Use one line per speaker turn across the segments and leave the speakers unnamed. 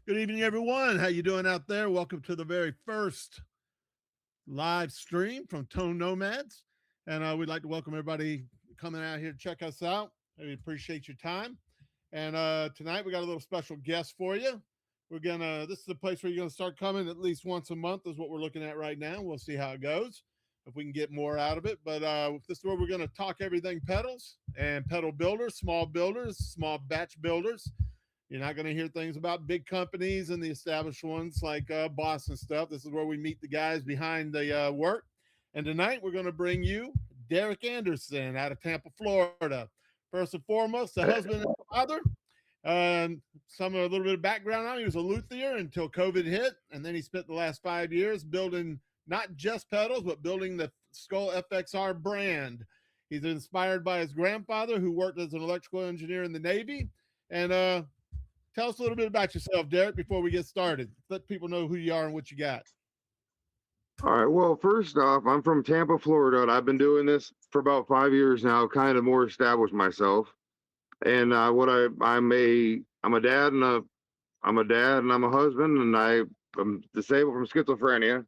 Good evening, everyone. How you doing out there? Welcome to the very first live stream from Nomads, and we'd like to welcome everybody coming out here to check us out. We appreciate your time. And tonight we got a little special guest for you. We're gonna. This is the place where you're gonna start coming at least once a month. Is what we're looking at right now. We'll see how it goes. If we can get more out of it, but this is where we're going to talk everything pedals and pedal builders, small batch builders. You're not going to hear things about big companies and the established ones like Boss and stuff. This is where we meet the guys behind the work. And tonight we're going to bring you Derek Anderson out of Tampa, Florida. First and foremost, the husband and father. A little bit of background on him. He was a luthier until COVID hit, and then he spent the last 5 years building not just pedals, but building the SkullFXR brand. He's inspired by his grandfather, who worked as an electrical engineer in the Navy. And tell us a little bit about yourself, Derek, before we get started. Let people know who you are and what you got.
All right. Well, first off, I'm from Tampa, Florida, and I've been doing this for about 5 years now, kind of more established myself. And I'm a dad and I'm a husband, and I'm disabled from schizophrenia.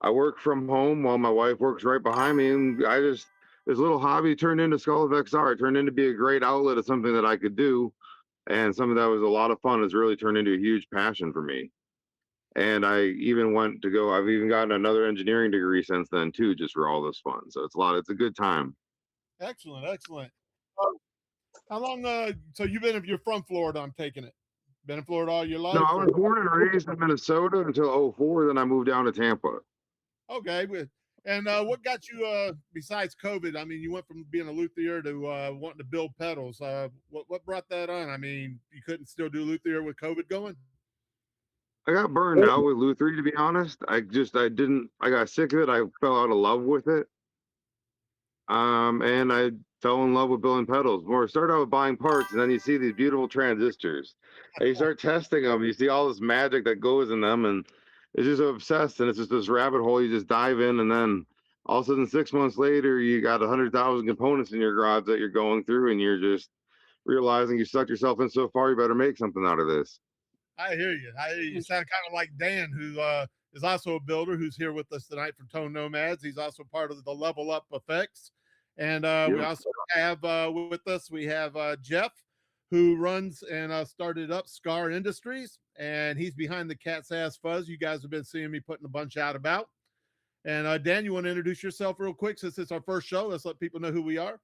I work from home while my wife works right behind me, and this little hobby turned into SkullFXR. It turned into be a great outlet of something that I could do, and something that was a lot of fun. Has really turned into a huge passion for me. And I've even gotten another engineering degree since then too, just for all this fun. So it's a good time.
Excellent, excellent. How long? So you're from Florida? I'm taking it. Been in Florida all your life?
No, I was born and raised in Minnesota until 04. Then I moved down to Tampa.
Okay. And what got you, besides COVID? I mean, you went from being a luthier to wanting to build pedals. What brought that on? I mean, you couldn't still do luthier with COVID going?
I got burned out with lutherie, to be honest. I got sick of it. I fell out of love with it. And I fell in love with building pedals. More started out with buying parts, and then you see these beautiful transistors, and you start testing them. You see all this magic that goes in them, and it's just obsessed. And it's just this rabbit hole. You just dive in, and then all of a sudden, 6 months later, you got 100,000 components in your garage that you're going through, and you're just realizing you sucked yourself in so far. You better make something out of this.
I hear you. You sound kind of like Dan, who is also a builder, who's here with us tonight from Tone Nomads. He's also part of the Level Up Effects. And we also have with us, we have Jeff, who runs and started up Scar Industries. And he's behind the Cat's Ass Fuzz. You guys have been seeing me putting a bunch out about. And Dan, you want to introduce yourself real quick since it's our first show? Let's let people know who we are.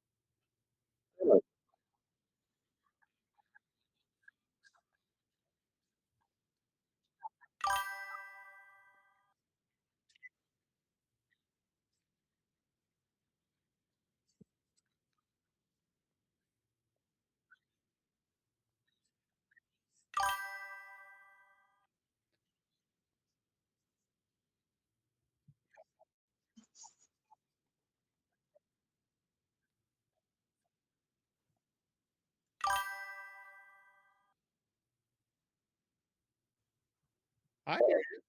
I hear you.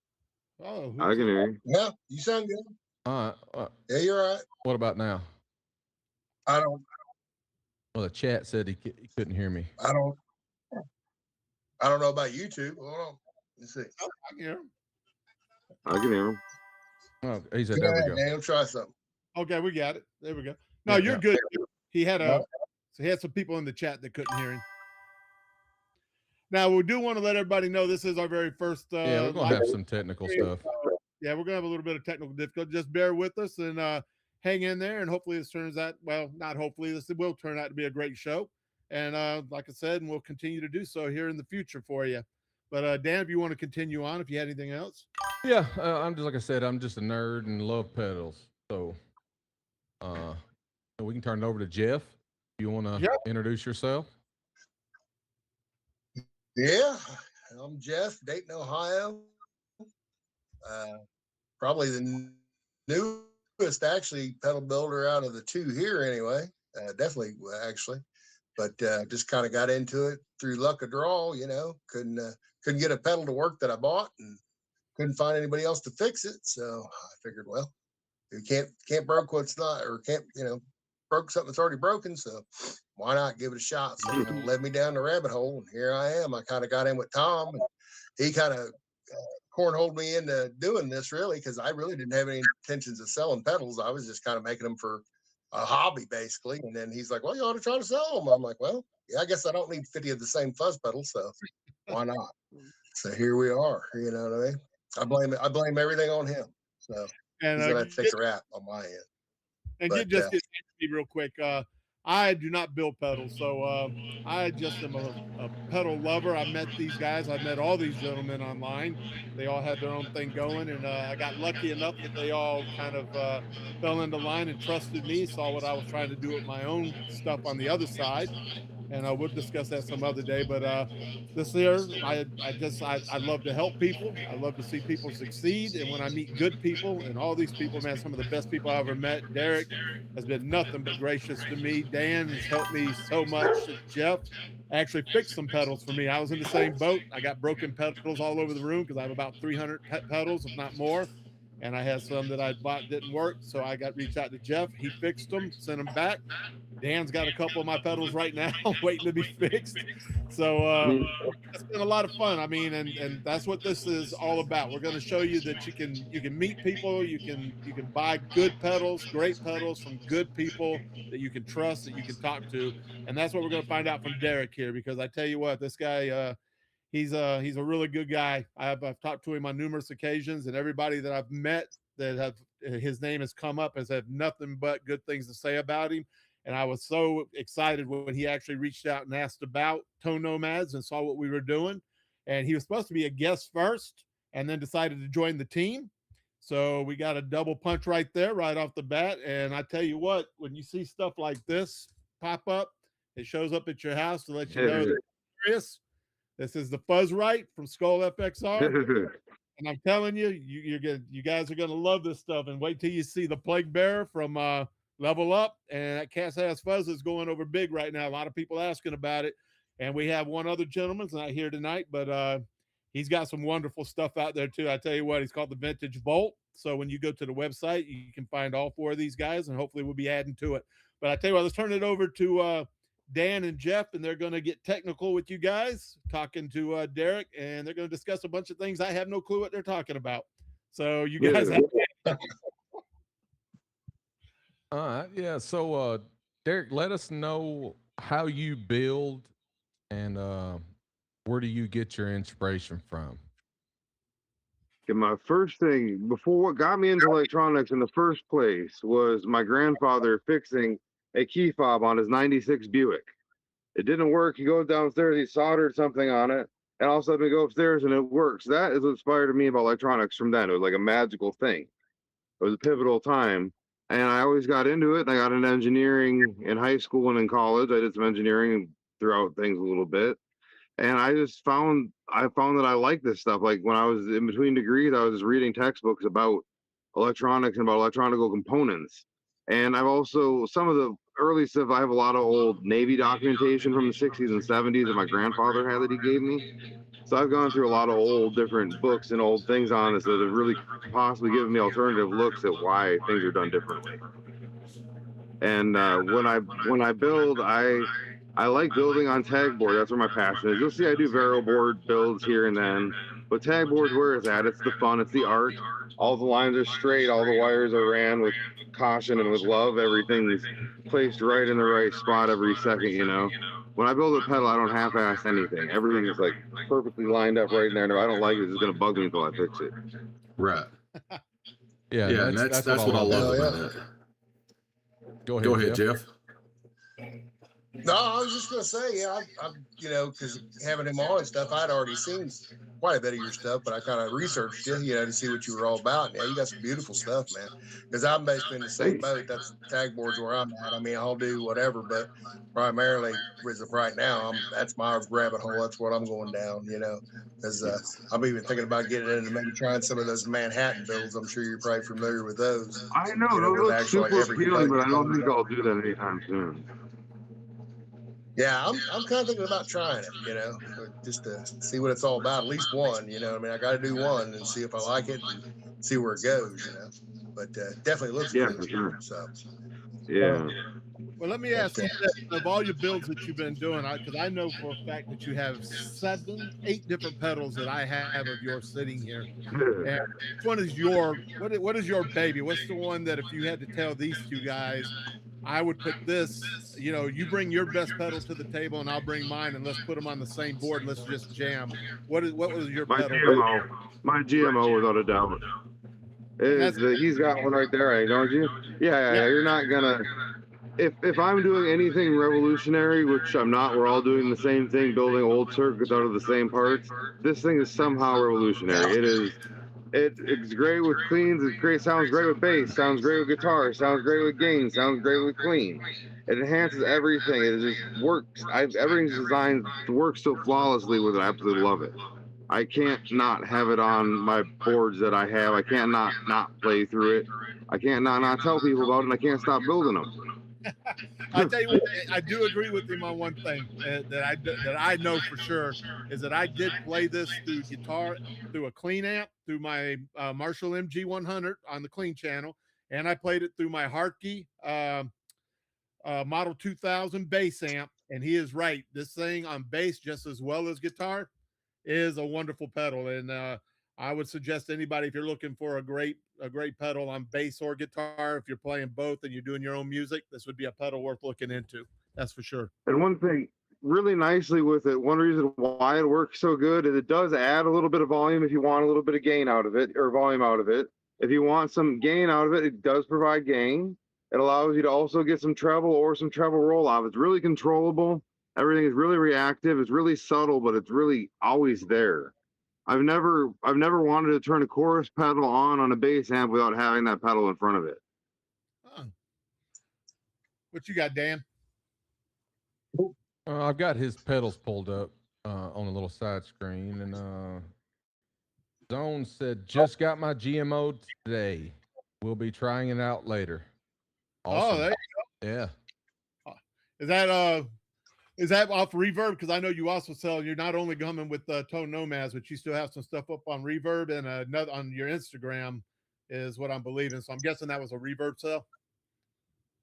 Oh,
I can hear you.
Yeah, you sound good. Yeah, you're right.
What about now?
I don't.
Well, the chat said he couldn't hear me.
I don't know about YouTube. Hold on. Let's see.
I can hear him.
I can hear him.
Oh, he said, there we go.
Daniel, try something.
Okay, we got it. There we go. No, you're good. He had some people in the chat that couldn't hear him. Now, we do want to let everybody know this is our very first.
We're going to have some technical stuff.
Yeah, we're going to have a little bit of technical difficulty. Just bear with us and hang in there. And hopefully this turns out, well, not hopefully, this will turn out to be a great show. And like I said, and we'll continue to do so here in the future for you. But Dan, if you want to continue on, if you had anything else.
Yeah, I'm just, like I said, I'm just a nerd and love pedals. So we can turn it over to Jeff. You want to introduce yourself?
Yeah, I'm Jeff, Dayton, Ohio. Probably the newest, actually, pedal builder out of the two here, anyway. Definitely, actually, but just kind of got into it through luck of draw. You know, couldn't get a pedal to work that I bought, and couldn't find anybody else to fix it. So I figured, well, you can't broke what's not, or can't broke something that's already broken. So why not give it a shot? So, led me down the rabbit hole, and here I am. I kind of got in with Tom, and he kind of cornholed me into doing this, really, because I really didn't have any intentions of selling pedals. I was just kind of making them for a hobby, basically. And then he's like, well, you ought to try to sell them. I'm like, well, yeah, I guess I don't need 50 of the same fuzz pedals, so why not? So here we are. You know what I mean? I blame everything on him. So
And
he's gonna have to take the rap on my end.
and
But,
just get me real quick. I do not build pedals, so I just am a pedal lover. I met these guys. I met all these gentlemen online. They all had their own thing going, and I got lucky enough that they all kind of fell into line and trusted me. Saw what I was trying to do with my own stuff on the other side, and we'll discuss that some other day. But this year, I love to help people. I love to see people succeed, and when I meet good people, and all these people, man, some of the best people I ever met. Derek has been nothing but gracious to me. Dan has helped me so much. Jeff actually fixed some pedals for me. I was in the same boat. I got broken pedals all over the room because I have about 300 pedals, if not more. And I had some that I bought didn't work, so I reached out to Jeff. He fixed them, sent them back. Dan's got a couple of my pedals right now waiting to be fixed. So it's been a lot of fun. I mean, and that's what this is all about. We're going to show you that you can meet people, you can buy good pedals, great pedals from good people that you can trust, that you can talk to, and that's what we're going to find out from Derek here. Because I tell you what, this guy, he's a really good guy. I've talked to him on numerous occasions, and everybody that I've met that have his name has come up has had nothing but good things to say about him. And I was so excited when he actually reached out and asked about Tone Nomads and saw what we were doing. And he was supposed to be a guest first and then decided to join the team. So we got a double punch right there, right off the bat. And I tell you what, when you see stuff like this pop up, it shows up at your house to let you know that it's serious. This is the Fuzz Right from SkullFXR. And I'm telling you, you guys are gonna love this stuff. And wait till you see the Plague Bearer from Level Up, and that Cat's Ass Fuzz is going over big right now. A lot of people asking about it, and we have one other gentleman's not here tonight, but he's got some wonderful stuff out there too. I tell you what, he's called the Vintage Bolt. So when you go to the website, you can find all four of these guys, and hopefully we'll be adding to it. But I tell you what, let's turn it over to Dan and Jeff, and they're going to get technical with you guys, talking to Derek, and they're going to discuss a bunch of things. I have no clue what they're talking about. So you guys have
yeah. So, Derek, let us know how you build and where do you get your inspiration from?
My first thing, before what got me into electronics in the first place, was my grandfather fixing a key fob on his 96 Buick. It didn't work. He goes downstairs, he soldered something on it, and all of a sudden we go upstairs and it works. That is what inspired me about electronics from then. It was like a magical thing. It was a pivotal time. And I always got into it. And I got into engineering in high school and in college. I did some engineering throughout things a little bit. And I just found that I like this stuff. Like when I was in between degrees, I was just reading textbooks about electronics and about electronical components. And I've also, some of the early stuff, I have a lot of old Navy documentation from the 60s and 70s that my grandfather had that he gave me. So I've gone through a lot of old different books and old things on this that have really possibly given me alternative looks at why things are done differently. And when I build, I like building on tag board. That's where my passion is. You'll see I do variable board builds here and then, but tag board's where it's at. It's the fun. It's the art. All the lines are straight. All the wires are ran with caution and with love. Everything's placed right in the right spot every second, you know. When I build a pedal, I don't half-ass anything. Everything is like perfectly lined up right in there. And if I don't like it, it's going to bug me until I fix it.
Right.
Yeah,
Yeah, and that's what I love about it.
Go
Go ahead, Jeff.
No, I was just gonna say, yeah, I you know, because having him on and stuff, I'd already seen quite a bit of your stuff, but I kind of researched you, you know, to see what you were all about. Yeah, you got some beautiful stuff, man. Because I'm basically in the same boat. That's tag boards where I'm at. I mean, I'll do whatever, but primarily, as of right now, that's my rabbit hole. That's what I'm going down, you know. Because I'm even thinking about getting into maybe trying some of those Manhattan builds. I'm sure you're probably familiar with those.
I know,
You know,
those look
actually
super
every
appealing, but I don't
component.
think I'll do that anytime soon.
Yeah, I'm kind of thinking about trying it, you know, just to see what it's all about. At least one, you know. I mean, I got to do one and see if I like it and see where it goes, you know. But definitely looks
Yeah,
good.
for sure.
So
Yeah.
Well, let me ask you this. Of all your builds that you've been doing, because I know for a fact that you have 8 different pedals that I have of yours sitting here. And which one is what is your baby? What's the one that if you had to tell these two guys, I would put this, you bring your best pedal to the table and I'll bring mine and let's put them on the same board and let's just jam. What was your
My
pedal?
my GMO without a doubt. He's got one right there, don't you? Yeah. You're not gonna. If I'm doing anything revolutionary, which I'm not, we're all doing the same thing, building old circuits out of the same parts. This thing is somehow revolutionary. It is. It's great with cleans. Sounds great with bass. Sounds great with guitar. Sounds great with gain. Sounds great with clean. It enhances everything. It just works. Everything's designed to work so flawlessly with it. I absolutely love it. I can't not have it on my boards that I have. I can't not play through it. I can't not tell people about it. And I can't stop building them.
I tell you what, I do agree with him on one thing that I know for sure is that I did play this through guitar, through a clean amp, through my Marshall MG100 on the clean channel, and I played it through my Hartke Model 2000 bass amp. And he is right. This thing on bass, just as well as guitar, is a wonderful pedal. And I would suggest anybody, if you're looking for a great pedal on bass or guitar, if you're playing both and you're doing your own music, this would be a pedal worth looking into. That's for sure.
And one thing really nicely with it, one reason why it works so good is it does add a little bit of volume if you want a little bit of gain out of it, or volume out of it. If you want some gain out of it, it does provide gain. It allows you to also get some treble or some treble roll off. It's really controllable. Everything is really reactive. It's really subtle, but it's really always there. I've never wanted to turn a chorus pedal on a bass amp without having that pedal in front of it.
Huh. What you got, Dan?
I've got his pedals pulled up on a little side screen, and Zone said, "Just got my GMO today. We'll be trying it out later." Awesome.
Oh, there you
go.
Yeah. Is that off Reverb? Because I know you also sell. You're not only coming with Tone Nomads, but you still have some stuff up on Reverb and another on your Instagram, is what I'm believing. So I'm guessing that was a Reverb sale.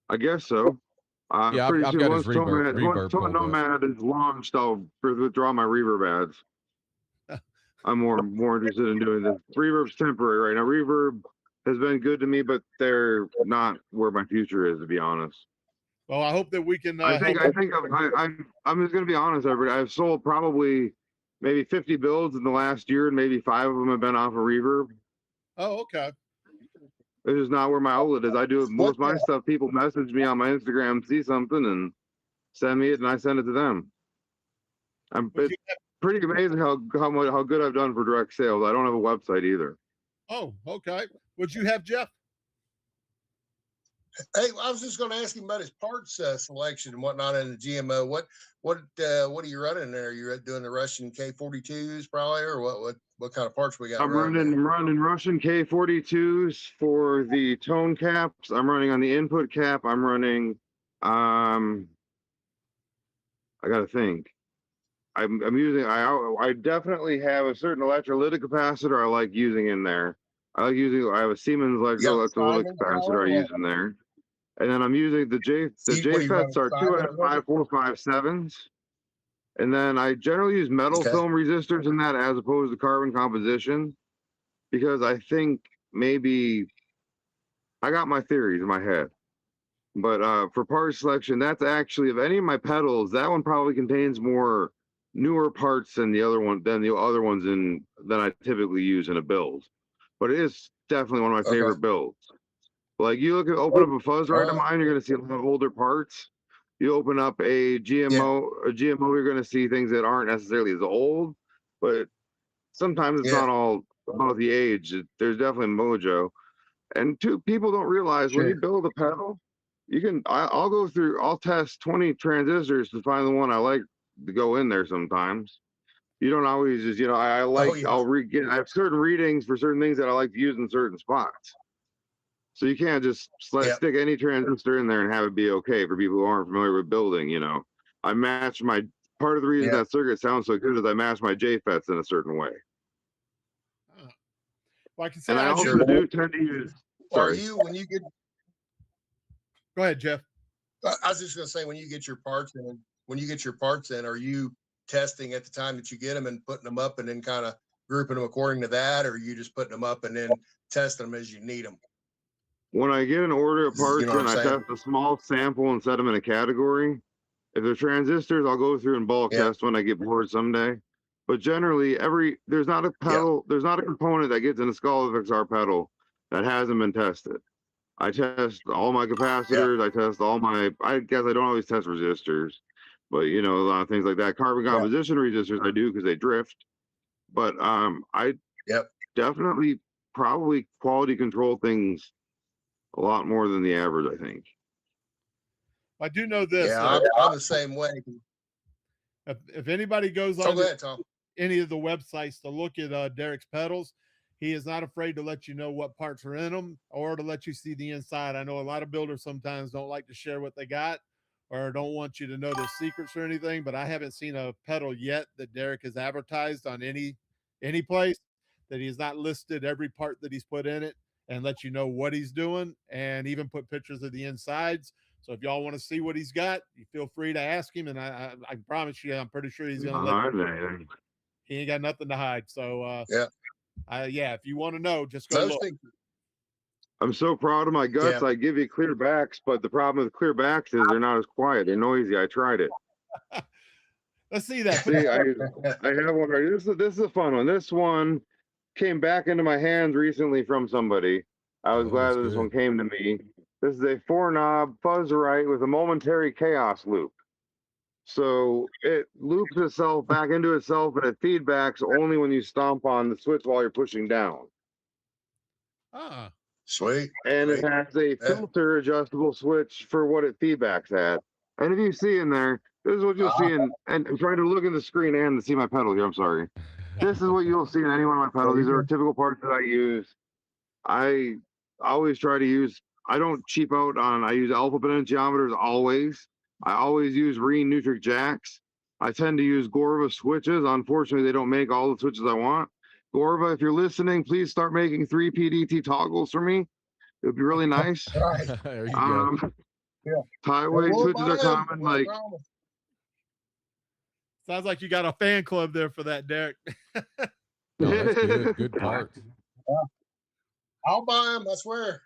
I guess so.
Yeah,
pretty
I've
soon
got
once
his Reverb
Tone Nomad is launched, I'll withdraw my Reverb ads. I'm more interested in doing this. Reverb's temporary right now. Reverb has been good to me, but they're not where my future is, to be honest.
Well, I hope that we can.
I'm just going to be honest, everybody. I've sold probably maybe 50 builds in the last year, and maybe 5 of them have been off of Reverb.
Oh, okay.
This is not where my outlet is. I do it most of my stuff. People message me on my Instagram, see something, and send me it, and I send it to them. It's pretty amazing how good I've done for direct sales. I don't have a website either.
Oh, okay. What'd you have, Jeff?
Hey, I was just going to ask him about his parts selection and whatnot in the GMO. What are you running there? You're doing the Russian K42s probably, or what kind of parts we got?
I'm running Russian K42s for the tone caps. I'm running on the input cap. I'm running. I got to think. I'm using. I definitely have a certain electrolytic capacitor I like using in there. I have a Siemens electrolytic capacitor I use in there. And then I'm using the JFETs are 2F5457s. And then I generally use metal film resistors in that as opposed to carbon composition, because I think maybe I got my theories in my head. But for part selection, that's actually, of any of my pedals, that one probably contains more newer parts than the other ones than I typically use in a build. But it is definitely one of my favorite builds. Like you open up a fuzz right of mine, you're going to see a lot of older parts. You open up a GMO, you're going to see things that aren't necessarily as old, but sometimes it's not all about the age. There's definitely mojo. And people don't realize when you build a pedal, I'll test 20 transistors to find the one I like to go in there sometimes. You don't always just, I have certain readings for certain things that I like to use in certain spots. So you can't just stick any transistor in there and have it be okay for people who aren't familiar with building, I match part of the reason that circuit sounds so good is I match my JFETs in a certain way.
Well, I can say,
and I also do tend to use.
Are you, when you get.
Go ahead, Jeff.
I was just gonna say, when you get your parts in, are you testing at the time that you get them and putting them up and then kind of grouping them according to that, or are you just putting them up and then testing them as you need them?
When I get an order of parts
You know what
and
I'm
I
saying?
test a small sample and set them in a category, if they're transistors, I'll go through and bulk
Yeah.
test when I get bored someday. But generally, there's not a pedal, there's not a component that gets in a SkullFXR pedal that hasn't been tested. I test all my capacitors. I test all my. I guess I don't always test resistors, but a lot of things like that. Carbon composition resistors I do because they drift. But I definitely probably quality control things a lot more than the average, I think.
I do know this.
Yeah, I'm the same way.
If anybody goes
So
on
go ahead, Tom.
any of the websites to look at Derek's pedals, he is not afraid to let you know what parts are in them or to let you see the inside. I know a lot of builders sometimes don't like to share what they got or don't want you to know their secrets or anything, but I haven't seen a pedal yet that Derek has advertised on any place that he has not listed every part that he's put in it and let you know what he's doing and even put pictures of the insides. So if y'all want to see what he's got, you feel free to ask him. And I promise you, I'm pretty sure he's going to let you. He ain't got nothing to hide. So if you want to know, just go look.
I'm so proud of my guts. I give you clear backs, but the problem with clear backs is they're not as quiet. They're noisy. I tried it.
Let's see that.
See, I have one right. This is a fun one. This one came back into my hands recently from somebody. I was glad that this one came to me. This is a 4-knob fuzz right with a momentary chaos loop. So it loops itself back into itself, but it feedbacks only when you stomp on the switch while you're pushing down.
Ah,
sweet.
And it has a filter adjustable switch for what it feedbacks at. And if you see in there, this is what you'll see in, and I'm trying to look at the screen and to see my pedal here. I'm sorry. This is what you'll see in any one of my pedals. These are typical parts that I use. I always try to use, I don't cheap out on, I use alpha potentiometers always. I always use Nutric jacks. I tend to use Gorva switches. Unfortunately, they don't make all the switches I want. Gorva, if you're listening, please start making 3 PDT toggles for me. It would be really nice.
There you go.
Tie-way switches are common. Like,
sounds like you got a fan club there for that, Derek.
No, that's good. Good parts.
I'll buy them, I swear.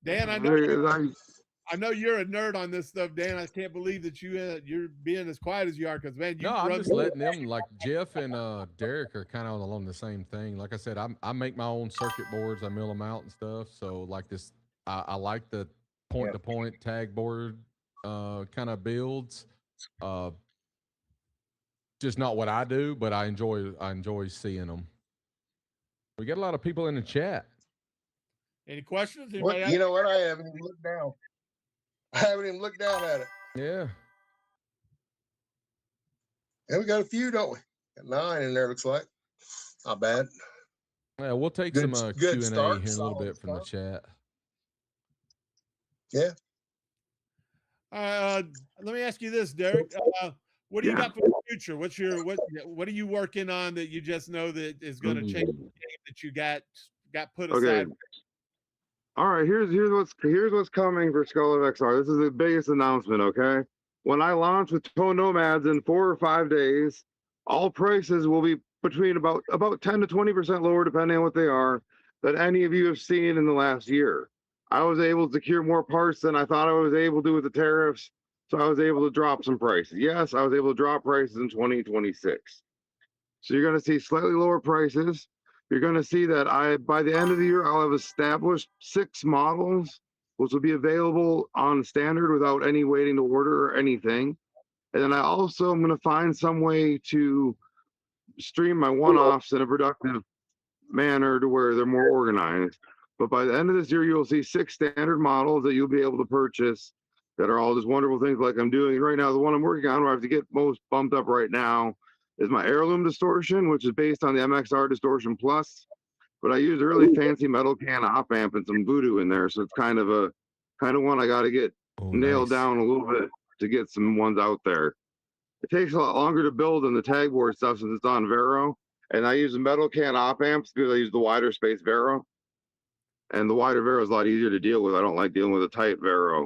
Dan, I know you're a nerd on this stuff, Dan. I can't believe that you're being as quiet as you are, because man,
I'm just letting them, like Jeff and Derek are kind of along the same thing. Like I said, I make my own circuit boards. I mill them out and stuff. So like this, I like the point-to-point tag board kind of builds. Just not what I do, but I enjoy seeing them. We got a lot of people in the chat.
Any questions?
You know what? I haven't even looked down. I haven't even looked down at it.
Yeah.
And we got a few, don't we? Got 9 in there, looks like. Not bad.
Yeah, we'll take some Q&A here in a little bit from the chat.
Yeah.
Let me ask you this, Derek. What do you got for the future? What are you working on that you just know that is going to change the game that you got put aside?
All right, here's what's coming for SkullFXR. This is the biggest announcement, okay? When I launch with Nomads in 4 or 5 days, all prices will be between about 10 to 20% lower, depending on what they are, than any of you have seen in the last year. I was able to secure more parts than I thought I was able to with the tariffs, so I was able to drop some prices. Yes, I was able to drop prices in 2026. So you're going to see slightly lower prices. You're going to see that by the end of the year, I'll have established 6 models, which will be available on standard without any waiting to order or anything. And then I also am going to find some way to stream my one-offs in a productive manner to where they're more organized. But by the end of this year, you'll see 6 standard models that you'll be able to purchase that are all just wonderful things like I'm doing right now. The one I'm working on, where I have to get most bumped up right now, is my heirloom distortion, which is based on the MXR Distortion Plus. But I use a really fancy metal can op amp and some voodoo in there. So it's kind of one I got to get nailed down a little bit to get some ones out there. It takes a lot longer to build than the tag board stuff since it's on Vero. And I use the metal can op amps because I use the wider space Vero. And the wider Vero is a lot easier to deal with. I don't like dealing with a tight Vero.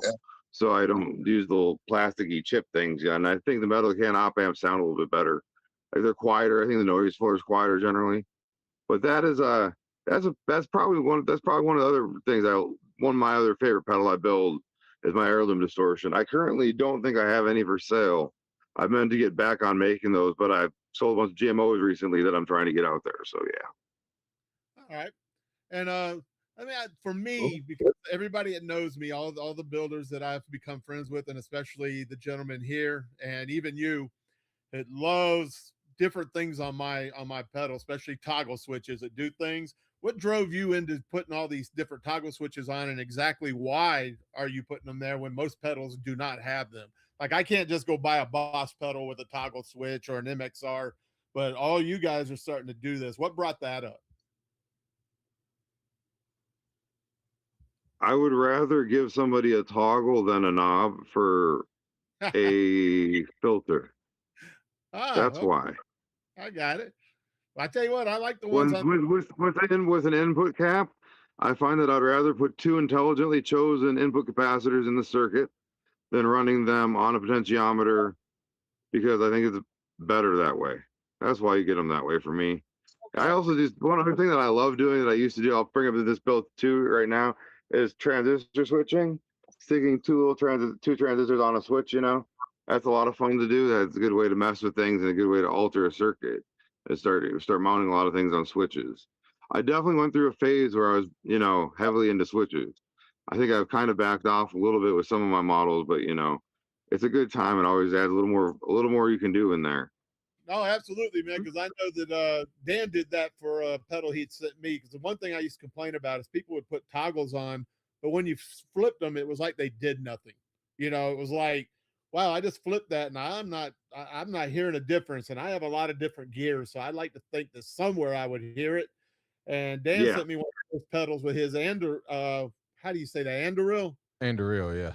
so I don't use the little plasticky chip things. Yeah, and I think the metal can op amps sound a little bit better. Like they're quieter. I think the noise floor is quieter generally. But that's probably one of the other things one of my other favorite pedal I build is my heirloom distortion. I currently don't think I have any for sale. I've meant to get back on making those, but I've sold a bunch of GMOs recently that I'm trying to get out there. So yeah.
All right. And I mean, for me, because everybody that knows me, all the builders that I've become friends with, and especially the gentleman here, and even you, that loves different things on my pedal, especially toggle switches that do things. What drove you into putting all these different toggle switches on, and exactly why are you putting them there when most pedals do not have them? Like I can't just go buy a Boss pedal with a toggle switch or an MXR, but all you guys are starting to do this. What brought that up?
I would rather give somebody a toggle than a knob for a filter. That's
Okay.
why.
I got it. I tell you what, I like the ones
with an input cap. I find that I'd rather put two intelligently chosen input capacitors in the circuit than running them on a potentiometer, because I think it's better that way. That's why you get them that way for me. I also just one other thing that I love doing that I used to do. I'll bring up this build too right now is transistor switching, sticking two transistors on a switch. That's a lot of fun to do. That's a good way to mess with things and a good way to alter a circuit and start mounting a lot of things on switches. I definitely went through a phase where I was, heavily into switches. I think I've kind of backed off a little bit with some of my models, but it's a good time and always adds a little more you can do in there.
Oh, absolutely, man. Because I know that Dan did that for a pedal he'd sent me. Because the one thing I used to complain about is people would put toggles on, but when you flipped them, it was like they did nothing. It was like, wow, I just flipped that, and I'm not hearing a difference. And I have a lot of different gears, so I like to think that somewhere I would hear it. And Dan sent me one of those pedals with his how do you say that? Anduril?
Anduril, yeah.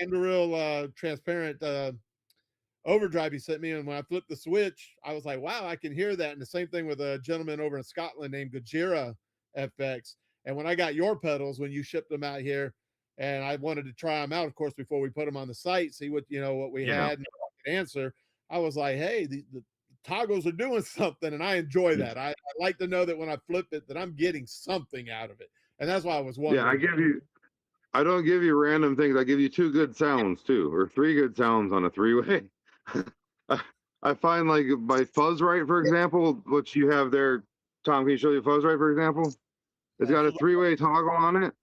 Anduril transparent overdrive he sent me, and when I flipped the switch, I was like, wow, I can hear that. And the same thing with a gentleman over in Scotland named Gojira FX. And when I got your pedals, when you shipped them out here, and I wanted to try them out, of course, before we put them on the site, see what we had and answer, I was like, hey, the toggles are doing something, and I enjoy that. I like to know that when I flip it, that I'm getting something out of it. And that's why I was wondering.
Yeah, I don't give you random things. I give you two good sounds too, or three good sounds on a three-way. I find like by Fuzzrite, for example, which you have there. Tom, can you show you Fuzzrite, for example? It's got a three-way toggle on it,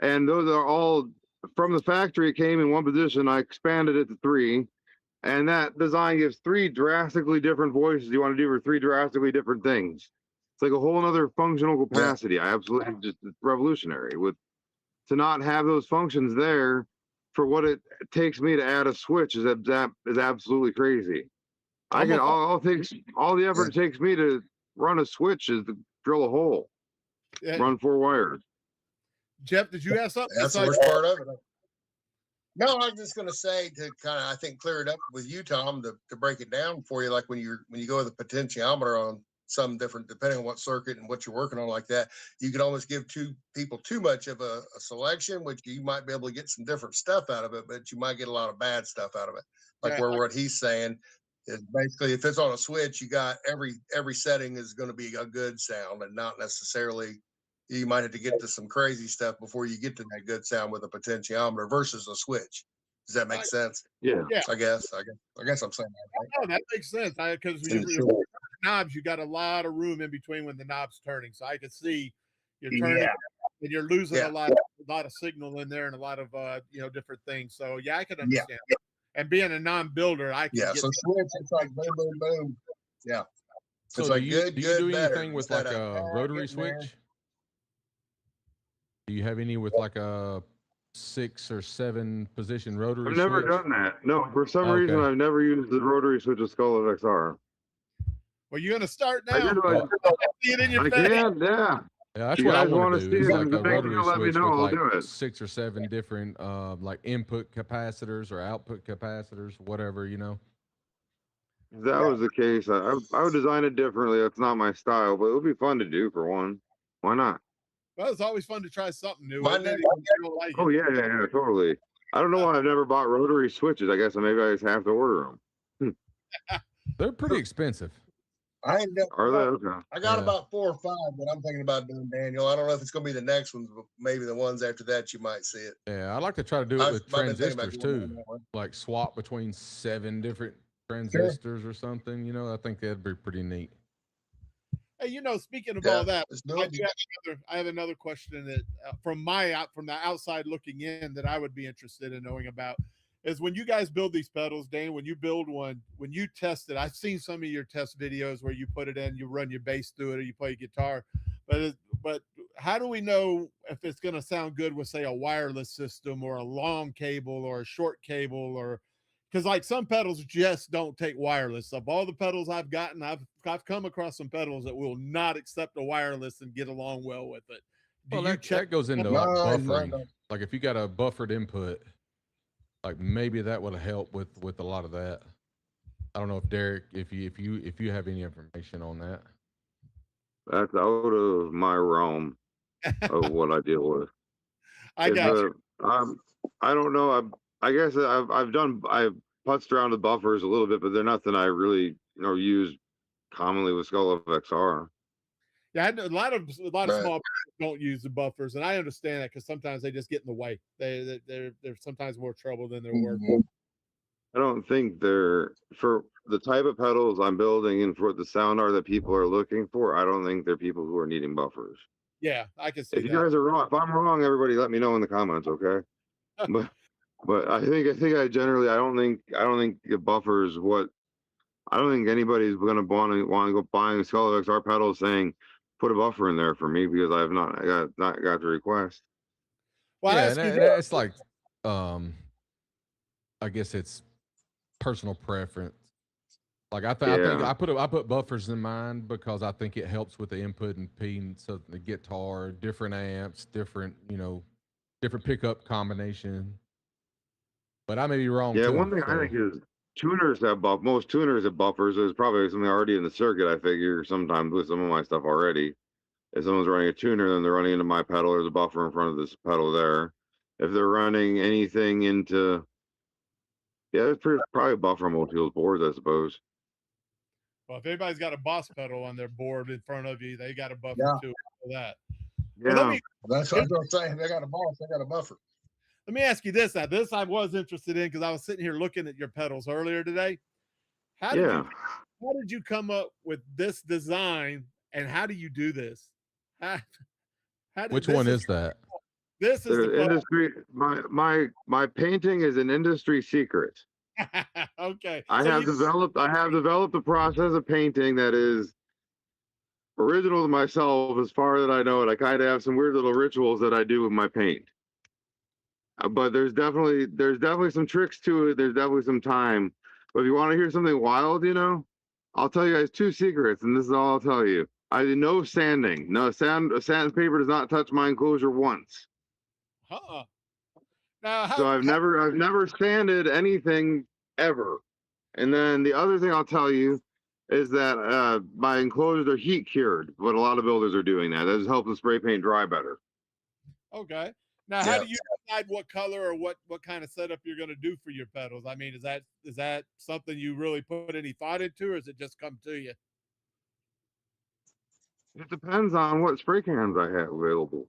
and those are all from the factory. It came in one position. I expanded it to three, and that design gives three drastically different voices you want to do for three drastically different things. It's like a whole other functional capacity. I absolutely just it's revolutionary to not have those functions there for what it takes me to add a switch is absolutely crazy. I can all the effort it takes me to run a switch is to drill a hole, run 4 wires.
Jeff, did you have something?
That's the worst part of it. No, I was just going to say to kind of, I think, clear it up with you, Tom, to break it down for you. Like when you go with a potentiometer on some different, depending on what circuit and what you're working on like that, you can almost give two people too much of a selection, which you might be able to get some different stuff out of it, but you might get a lot of bad stuff out of it. Like what he's saying is basically if it's on a switch, you got every setting is going to be a good sound and not necessarily you might have to get to some crazy stuff before you get to that good sound with a potentiometer versus a switch. Does that make sense?
Yeah.
I guess I'm saying that. Right?
No, that makes sense. Because knobs, you got a lot of room in between when the knob's turning. So I could see you're turning and you're losing a lot of signal in there and a lot of different things. So yeah, I can understand. And being a non-builder, I can
so switch, it's like boom, boom, boom. Yeah.
So
it's like
do you do anything with like a rotary switch? Do you have any with like a 6 or 7 position rotary switch?
I've never done that. No, for some reason I've never used the rotary switch of SkullFXR.
Well, you're gonna start now.
I
see it in your
face.
Can,
yeah. Yeah, that's what I want to do. Is like a rotary switch with like 6 or 7 different like input capacitors or output capacitors, whatever,
If that was the case, I would design it differently. That's not my style, but it would be fun to do for one. Why not?
Well, it's always fun to try something new.
Yeah, totally. I don't know why I've never bought rotary switches. I guess maybe I just have to order them.
They're pretty expensive.
I ended up,
Are they? Okay.
I got
Yeah.
about 4 or 5 that I'm thinking about doing, Daniel. I don't know if it's going to be the next ones, but maybe the ones after that you might see it.
Yeah, I like to try to do it with
I've been thinking about
transistors
going down
too.
that way.
Like swap between 7 different transistors or something. You know, I think that'd be pretty neat.
Hey, you know, speaking of
Yeah,
all that,
let's do
I,
it.
do I have another question that from the outside looking in that I would be interested in knowing about is when you guys build these pedals, Dane, when you build one, when you test it, I've seen some of your test videos where you put it in, you run your bass through it, or you play guitar, but how do we know if it's going to sound good with, say, a wireless system or a long cable or a short cable, or because like some pedals just don't take wireless. Of all the pedals I've gotten, I've come across some pedals that will not accept a wireless and get along well with it.
Well, that goes into like
Mine
buffering.
don't.
Like if you got a buffered input, like maybe that would help with a lot of that. I don't know if Derek, if you have any information on that.
That's out of my realm of what I deal with.
I got you.
I don't know. I guess I've putzed around with buffers a little bit, but they're nothing I really use commonly with SkullFXR.
Yeah, I know a lot of
Right.
small people don't use the buffers, and I understand that because sometimes they just get in the way. They're sometimes more trouble than they're worth.
Mhm.
I don't think they're for the type of pedals I'm building and for the sound art that people are looking for. I don't think they're people who are needing buffers.
Yeah, I can see
If you
that.
guys are wrong, if I'm wrong, everybody let me know in the comments, okay? But I think I don't think the buffers what I don't think anybody's gonna want to go buying SkullFXR pedals saying put a buffer in there for me because I not got the request.
Well,
Yeah,
I
and
ask you
it's like, I guess it's personal preference. Like I think
Yeah.
I put buffers in mine because I think it helps with the input and impedance of the guitar, different amps, different different pickup combination. But I may be wrong
Yeah,
too.
one thing I think is most tuners have buffers. There's probably something already in the circuit, I figure, sometimes with some of my stuff already. If someone's running a tuner, then they're running into my pedal, there's a buffer in front of this pedal there. If they're running anything into there's probably a buffer on most people's boards, I suppose.
well, if anybody's got a boss pedal on their board in front of you, they got a buffer
Yeah.
too for that.
Yeah.
Well,
That's what I'm saying. They got a boss. They got a buffer.
let me ask you this. Now, this I was interested in because I was sitting here looking at your pedals earlier today. How did you come up with this design, and how do you do this?
Which one is that?
This is the
industry. My painting is an industry secret.
okay.
I have developed a process of painting that is original to myself as far as I know it. I kind of have some weird little rituals that I do with my paint. But there's definitely some tricks to it. There's definitely some time. But if you want to hear something wild, I'll tell you guys 2 secrets, and this is all I'll tell you. I do no sanding. No sandpaper does not touch my enclosure once.
Now,
So I've never sanded anything ever. And then the other thing I'll tell you is that my enclosures are heat cured, but a lot of builders are doing that. That just helps the spray paint dry better.
Okay. Now, how do you decide what color or what kind of setup you're going to do for your pedals? I mean, is that something you really put any thought into, or does it just come to you?
It depends on what spray cans I have available.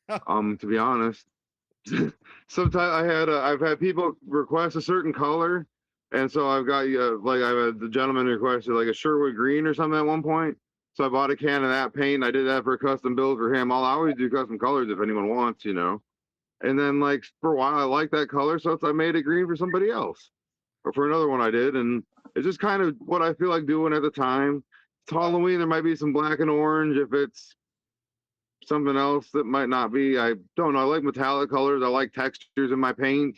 To be honest, sometimes I've had people request a certain color, and so I've got like I've had the gentleman requested like a Sherwood green or something at one point. So I bought a can of that paint. I did that for a custom build for him. I'll always do custom colors if anyone wants, And then like for a while I liked that color, so I made it green for somebody else, or for another one I did, and it's just kind of what I feel like doing at the time. It's Halloween, there might be some black and orange. If it's something else that might not be, I don't know. I like metallic colors. I like textures in my paint.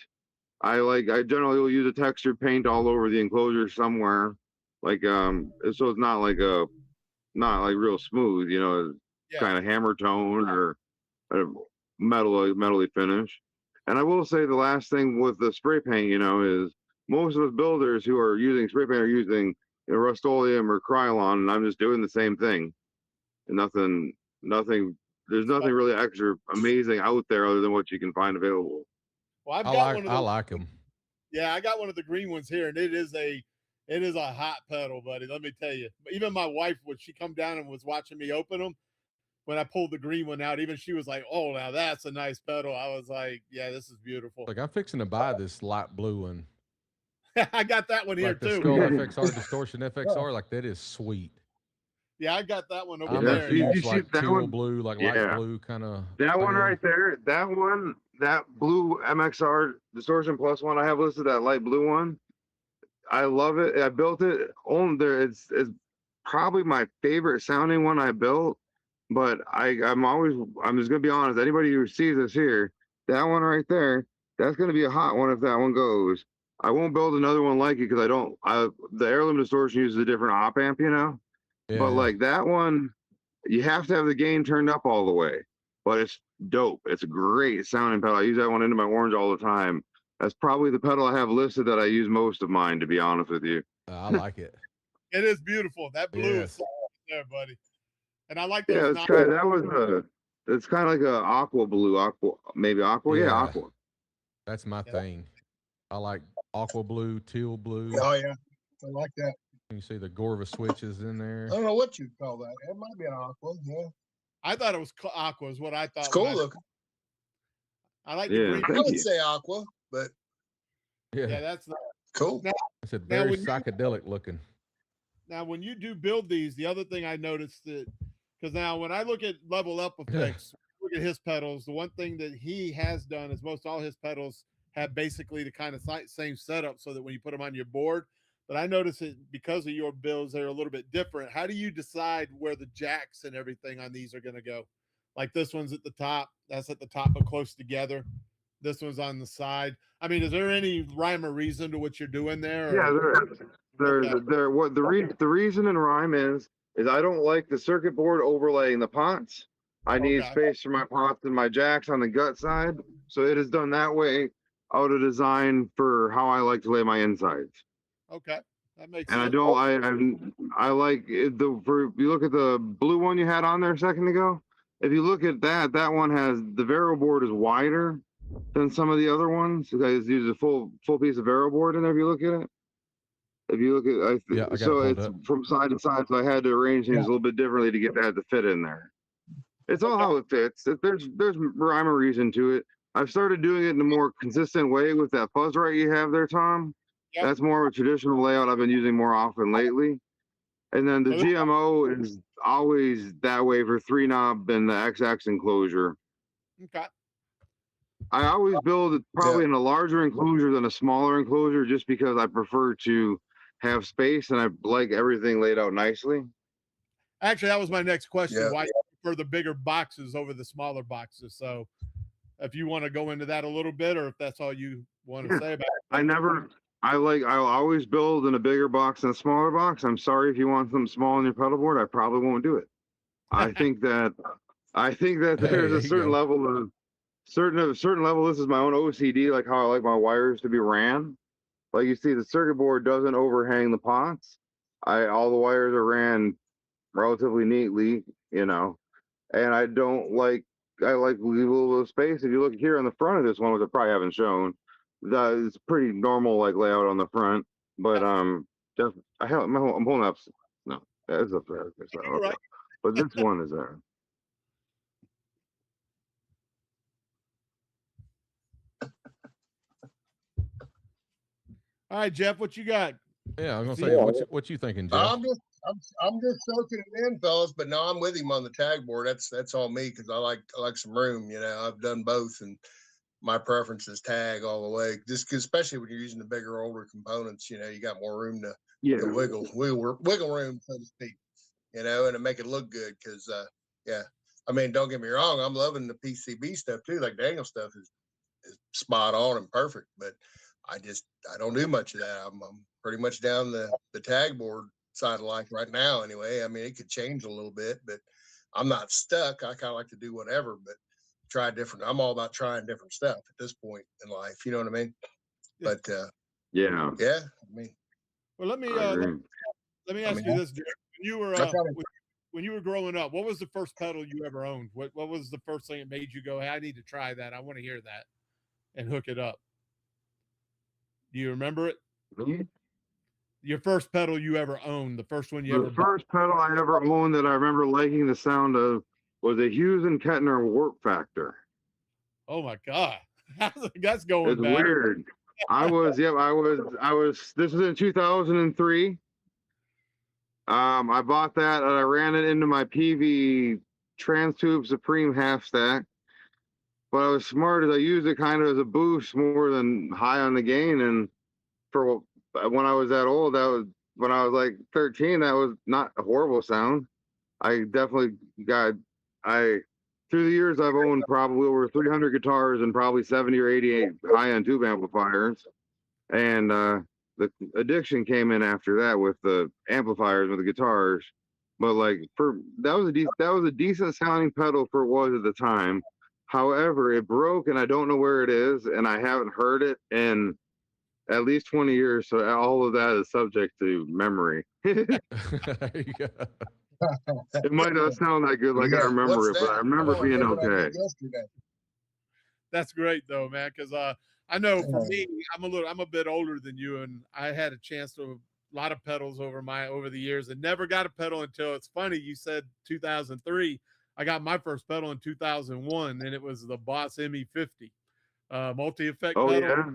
I generally will use a textured paint all over the enclosure somewhere, like so it's not like real smooth, kind of hammer tone or a metally finish. And I will say the last thing with the spray paint, is most of the builders who are using spray paint are using Rust-Oleum or Krylon, and I'm just doing the same thing. And nothing. There's nothing really extra amazing out there other than what you can find available.
Well, I've
I
got
like
one of
I
those.
like them.
Yeah, I got one of the green ones here, and it is a hot pedal, buddy. Let me tell you. Even my wife, when she come down and was watching me open them, when I pulled the green one out, even she was like, "Oh, now that's a nice pedal." I was like, "Yeah, this is beautiful."
Like I'm fixing to buy this light blue one,
I got that one here
like the
too.
SkullFXR Distortion FXR. Like that is sweet.
Yeah, I got that one over
I'm
there.
a huge
you see
like
that
teal
one?
blue, like light
Yeah.
blue kind of.
That one right there, that blue MXR Distortion Plus one I have listed, that light blue one. I love it. I built it on there. It's probably my favorite sounding one I built. But I'm just gonna be honest. Anybody who sees this here, that one right there, that's gonna be a hot one if that one goes. I won't build another one like it because the Heirloom Distortion uses a different op amp, you know.
Yeah,
But
yeah.
like that one, you have to have the gain turned up all the way. But it's dope. It's a great sounding pedal. I use that one into my orange all the time. That's probably the pedal I have listed that I use most of mine, to be honest with you.
I like it.
It is beautiful. That blue
Yeah.
is so there, buddy. And I like
Yeah,
those.
it's kind of like a aqua blue, maybe aqua. Yeah,
Yeah.
aqua.
That's my
Yeah.
thing. I like aqua blue, teal blue.
Oh yeah, I like that.
You see the Gorva switches in there.
I don't know what you'd call that. It might be an aqua. Yeah,
I thought it was aqua. Is what I thought.
it's cool
when
looking.
I like the
Yeah,
green.
I
thank
would
you.
say aqua, but
Yeah,
Yeah, that's the,
cool.
I said
now
very
when you-
psychedelic looking.
now when you do build these. The other thing I noticed that because now when I look at Level Up effects, look at his pedals. The one thing that he has done is most all his pedals have basically the kind of same setup, so that when you put them on your board. But I notice it because of your builds, they're a little bit different. How do you decide where the jacks and everything on these are going to go? Like this one's at the top, that's at the top but close together. This one's on the side. I mean, is there any rhyme or reason to what you're doing there?
Yeah,
or-
there. What the reason and rhyme is I don't like the circuit board overlaying the pots. I need
Okay.
space for my pots and my jacks on the gut side, so it is done that way out of design for how I like to lay my insides.
Okay, that makes
And I
sense.
don't. I like it, if you look at the blue one you had on there a second ago. If you look at that one has the variable board is wider than some of the other ones. Because use a full piece of variable board in there. If you look at it,
Yeah, I got
so
it pulled
it's
up.
from side to side. So I had to arrange things a little bit differently to get that to fit in there. It's all how it fits. There's rhyme or reason to it. I've started doing it in a more consistent way with that fuzz right you have there, Tom.
Yep.
That's more of a traditional layout I've been using more often lately. And then the
So this-
GMO is always that way for 3-knob and the XX enclosure.
Okay.
I always build it probably in a larger enclosure than a smaller enclosure just because I prefer to have space and I like everything laid out nicely.
Actually, that was my next question.
Yeah.
Why you prefer the bigger boxes over the smaller boxes? So if you want to go into that a little bit, or if that's all you want to say about it.
I'll always build in a bigger box than a smaller box. I'm sorry if you want something small on your pedal board, I probably won't do it. I think that there's
There
a
you
certain
go.
level of certain level. This is my own OCD, like how I like my wires to be ran. Like you see, the circuit board doesn't overhang the pots. All the wires are ran relatively neatly, you know, and I like leave a little bit of space. If you look here on the front of this one, which I probably haven't shown, that is pretty normal like layout on the front. But just I'm holding up. No, it's up there. It's not up there.
Right.
But this one is there.
All right, Jeff, what you got?
Yeah, I'm gonna
See,
say what you thinking, Jeff?
I'm just soaking it in, fellas. But no, I'm with him on the tag board. That's all me because I like some room. You know, I've done both, and my preference is tag all the way. Just 'cause especially when you're using the bigger, older components, you know, you got more room to wiggle room, so to speak. You know, and to make it look good. Because yeah, I mean, don't get me wrong, I'm loving the PCB stuff too. Like Daniel stuff is spot on and perfect, but I don't do much of that. I'm pretty much down the tag board side of life right now. Anyway, I mean, it could change a little bit, but I'm not stuck. I kind of like to do whatever, but try different. I'm all about trying different stuff at this point in life. You know what I mean?
Yeah.
But
Yeah.
yeah, I mean,
Well, let me
I agree.
let me ask you this, Jeff. When you were growing up, what was the first pedal you ever owned? What was the first thing that made you go, "Hey, I need to try that. I want to hear that." and hook it up? Do you remember it?
Me?
Your first pedal you ever owned, the first one you ever
The
bought?
first pedal I ever owned that I remember liking the sound of was a Hughes and Kettner Warp Factor.
Oh my God. That's going
It's
back.
weird. I was this was in 2003. I bought that and I ran it into my PV Trans-Tube Supreme half stack. But I was smart as I used it kind of as a boost more than high on the gain. And for when I was that old, that was when I was like 13, that was not a horrible sound. I definitely got, through the years, I've owned probably over 300 guitars and probably 70 or 88 high-end tube amplifiers. And the addiction came in after that with the amplifiers, with the guitars. But like that was a decent sounding pedal for what it was at the time. However, it broke and I don't know where it is, and I haven't heard it in at least 20 years. So all of that is subject to memory.
There you go.
It might not sound that good like I remember it, but I remember it being okay.
That's great though, man. Cause I know for me, I'm a bit older than you, and I had a chance to a lot of pedals over the years and never got a pedal until, it's funny, you said 2003. I got my first pedal in 2001, and it was the Boss ME50 multi-effect pedal.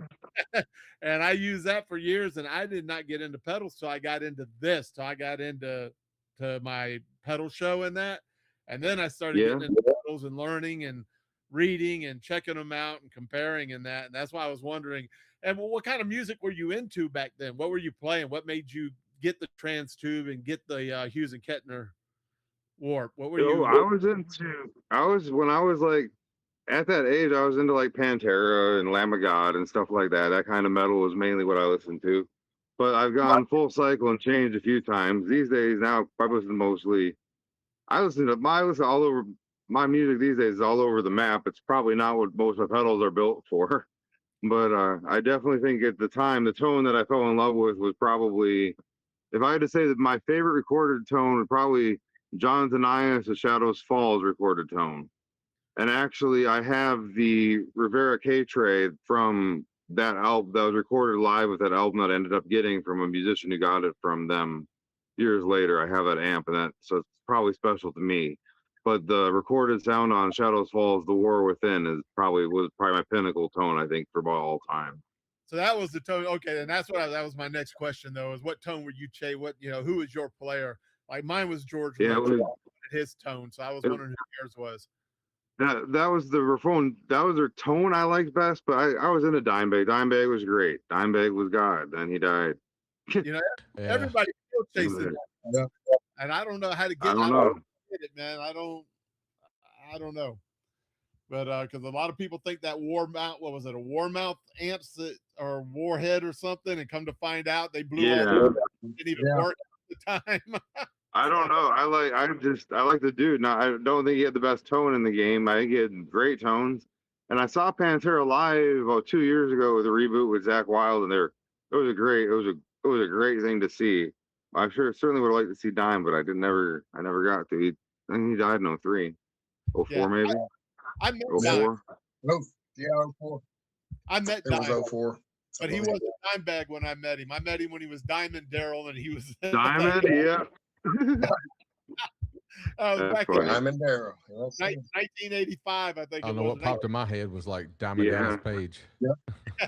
Yeah. And I used that for years, and I did not get into pedals till I got into this. So I got into my pedal show and that, and then I started getting into pedals and learning and reading and checking them out and comparing and that. And that's why I was wondering, and what kind of music were you into back then? What were you playing? What made you get the trans tube and get the Hughes and Kettner Warp? What were you?
When I was like at that age, I was into like Pantera and Lamb of God and stuff like that. That kind of metal was mainly what I listened to. But I've gone full cycle and changed a few times. These days now, I listen all over. My music these days is all over the map. It's probably not what most of my pedals are built for. But I definitely think at the time, the tone that I fell in love with was probably, if I had to say that my favorite recorded tone would probably John Zanias' The Shadows Falls recorded tone. And actually, I have the Rivera K-Tray from that album that was recorded live with that album that I ended up getting from a musician who got it from them years later. I have that amp, so it's probably special to me. But the recorded sound on Shadows Falls, The War Within, was probably my pinnacle tone, I think, for all time.
So that was the tone. Okay, and that was my next question though, is what tone were you who was your player? Like mine was George.
Yeah,
his tone. So I was wondering who yours was.
That was the Raphone. That was their tone I liked best, but I was into Dimebag. Dimebag was great. Dimebag was God. Then he died.
Everybody still chasing that. Yeah. And I don't know how to get.
I don't know.
Get it, man. I don't know. But because a lot of people think that war mount, what was it, a war mouth amps or warhead or something, and come to find out they blew all didn't even work at the time.
I don't know. I like the dude. Now I don't think he had the best tone in the game. I think he had great tones. And I saw Pantera live about 2 years ago with a reboot with Zakk Wylde, and it was a great thing to see. I certainly would have liked to see Dime, but I never got to. I think he died in 03. 04 maybe.
I met
04.
Yeah, 04.
I met
it
Dime.
Was 04.
But he wasn't Dimebag when I met him. I met him when he was Diamond Daryl, and he was
Diamond, yeah.
Back in
Diamond Daryl.
1985, I think.
I don't know what popped in my head was like Diamond Dallas Page.
Yeah.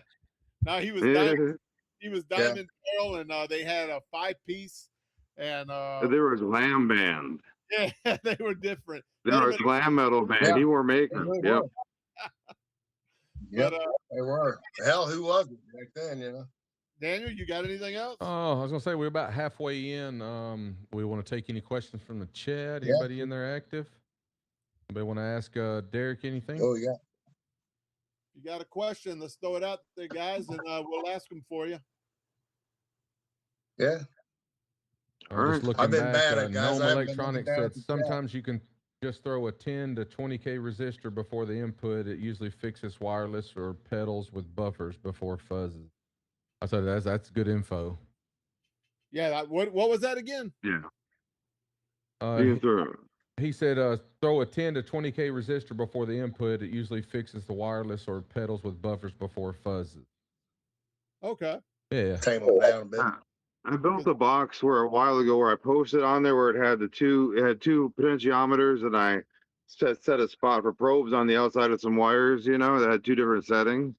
No, he was Diamond. He was Diamond Daryl, and they had a 5-piece, and
there was Glam Band.
Yeah, they were different.
They were a glam metal band.
Yeah.
He wore makeup. Yep.
Yep, they were. Hell, who wasn't back then,
Daniel, you got anything else?
Oh, I was gonna say we're about halfway in. We want to take any questions from the chat. Anybody in there active? Anybody want to ask Derek anything?
Oh yeah.
You got a question? Let's throw it out there, guys, and we'll ask them for you.
Yeah.
Just looking
I've been
back,
bad at guys.
Gnome Electronics said sometimes you can just throw a 10 to 20K resistor before the input. It usually fixes wireless or pedals with buffers before fuzzes. I said that's good info.
Yeah. What was that again?
Yeah. You can throw
He said, throw a 10 to 20K resistor before the input. It usually fixes the wireless or pedals with buffers before fuzzes.
Okay.
Yeah.
Tame them down a bit.
I built a box where a while ago where I posted on there where it had two potentiometers, and I set a spot for probes on the outside of some wires, that had two different settings.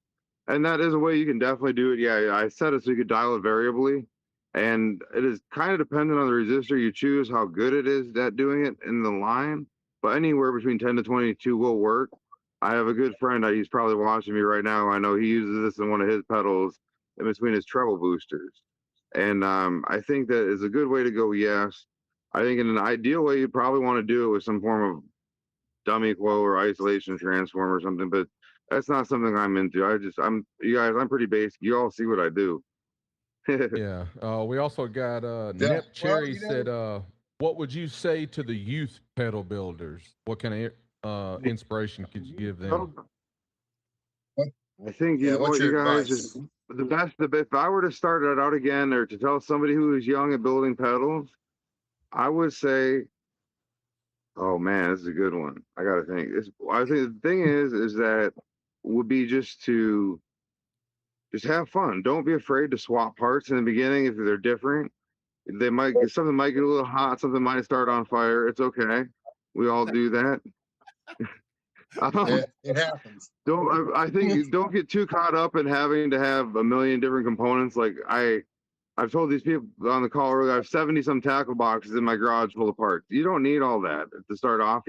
And that is a way you can definitely do it. Yeah, I set it so you could dial it variably. And it is kind of dependent on the resistor you choose, how good it is at doing it in the line. But anywhere between 10 to 22 will work. I have a good friend, he's probably watching me right now. I know he uses this in one of his pedals in between his treble boosters. And I think that is a good way to go. Yes, I think in an ideal way, you'd probably want to do it with some form of dummy coil or isolation transform or something. But that's not something I'm into. You guys, I'm pretty basic. You all see what I do.
Yeah. We also got
Yeah.
Nip Cherry
Well,
said, what would you say to the youth pedal builders? What kind of inspiration could you give them?
I think
Yeah, what's
you
your
guys
advice?
just the best. If I were to start it out again, or to tell somebody who is young at building pedals, I would say, oh man, this is a good one. I got to think. I think the thing is that would be just to have fun. Don't be afraid to swap parts in the beginning if they're different. Something might get a little hot, something might start on fire. It's okay. We all do that.
Yeah, it happens.
I think don't get too caught up in having to have a million different components. Like I've told these people on the call earlier, I have 70 some tackle boxes in my garage full of parts. You don't need all that to start off,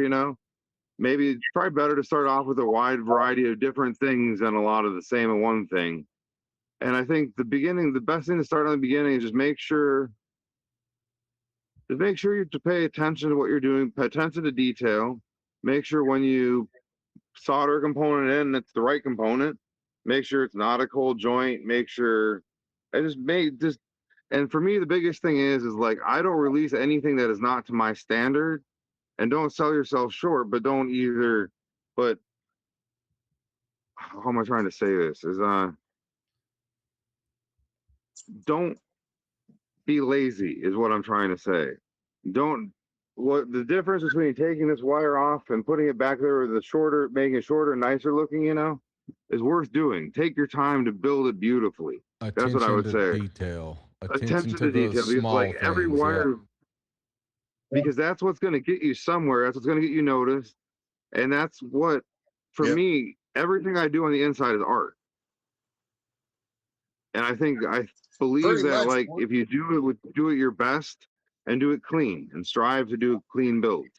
Maybe it's probably better to start off with a wide variety of different things than a lot of the same in one thing. And I think the best thing to start on the beginning is just make sure you to pay attention to what you're doing, pay attention to detail, make sure when you solder a component in, it's the right component, make sure it's not a cold joint, make sure and for me, the biggest thing is like, I don't release anything that is not to my standard, and don't sell yourself short, but how am I trying to say this is, don't be lazy is what I'm trying to say. What the difference between taking this wire off and putting it back there with making it shorter, nicer looking, is worth doing. Take your time to build it beautifully. That's what I would say.
Detail.
Attention to detail. Because
Small
every
things,
wire, because that's what's going to get you somewhere. That's what's going to get you noticed. And that's what, for me, everything I do on the inside is art. And I believe
Pretty
that,
much.
like, if you do it your best and do it clean and strive to do clean builds.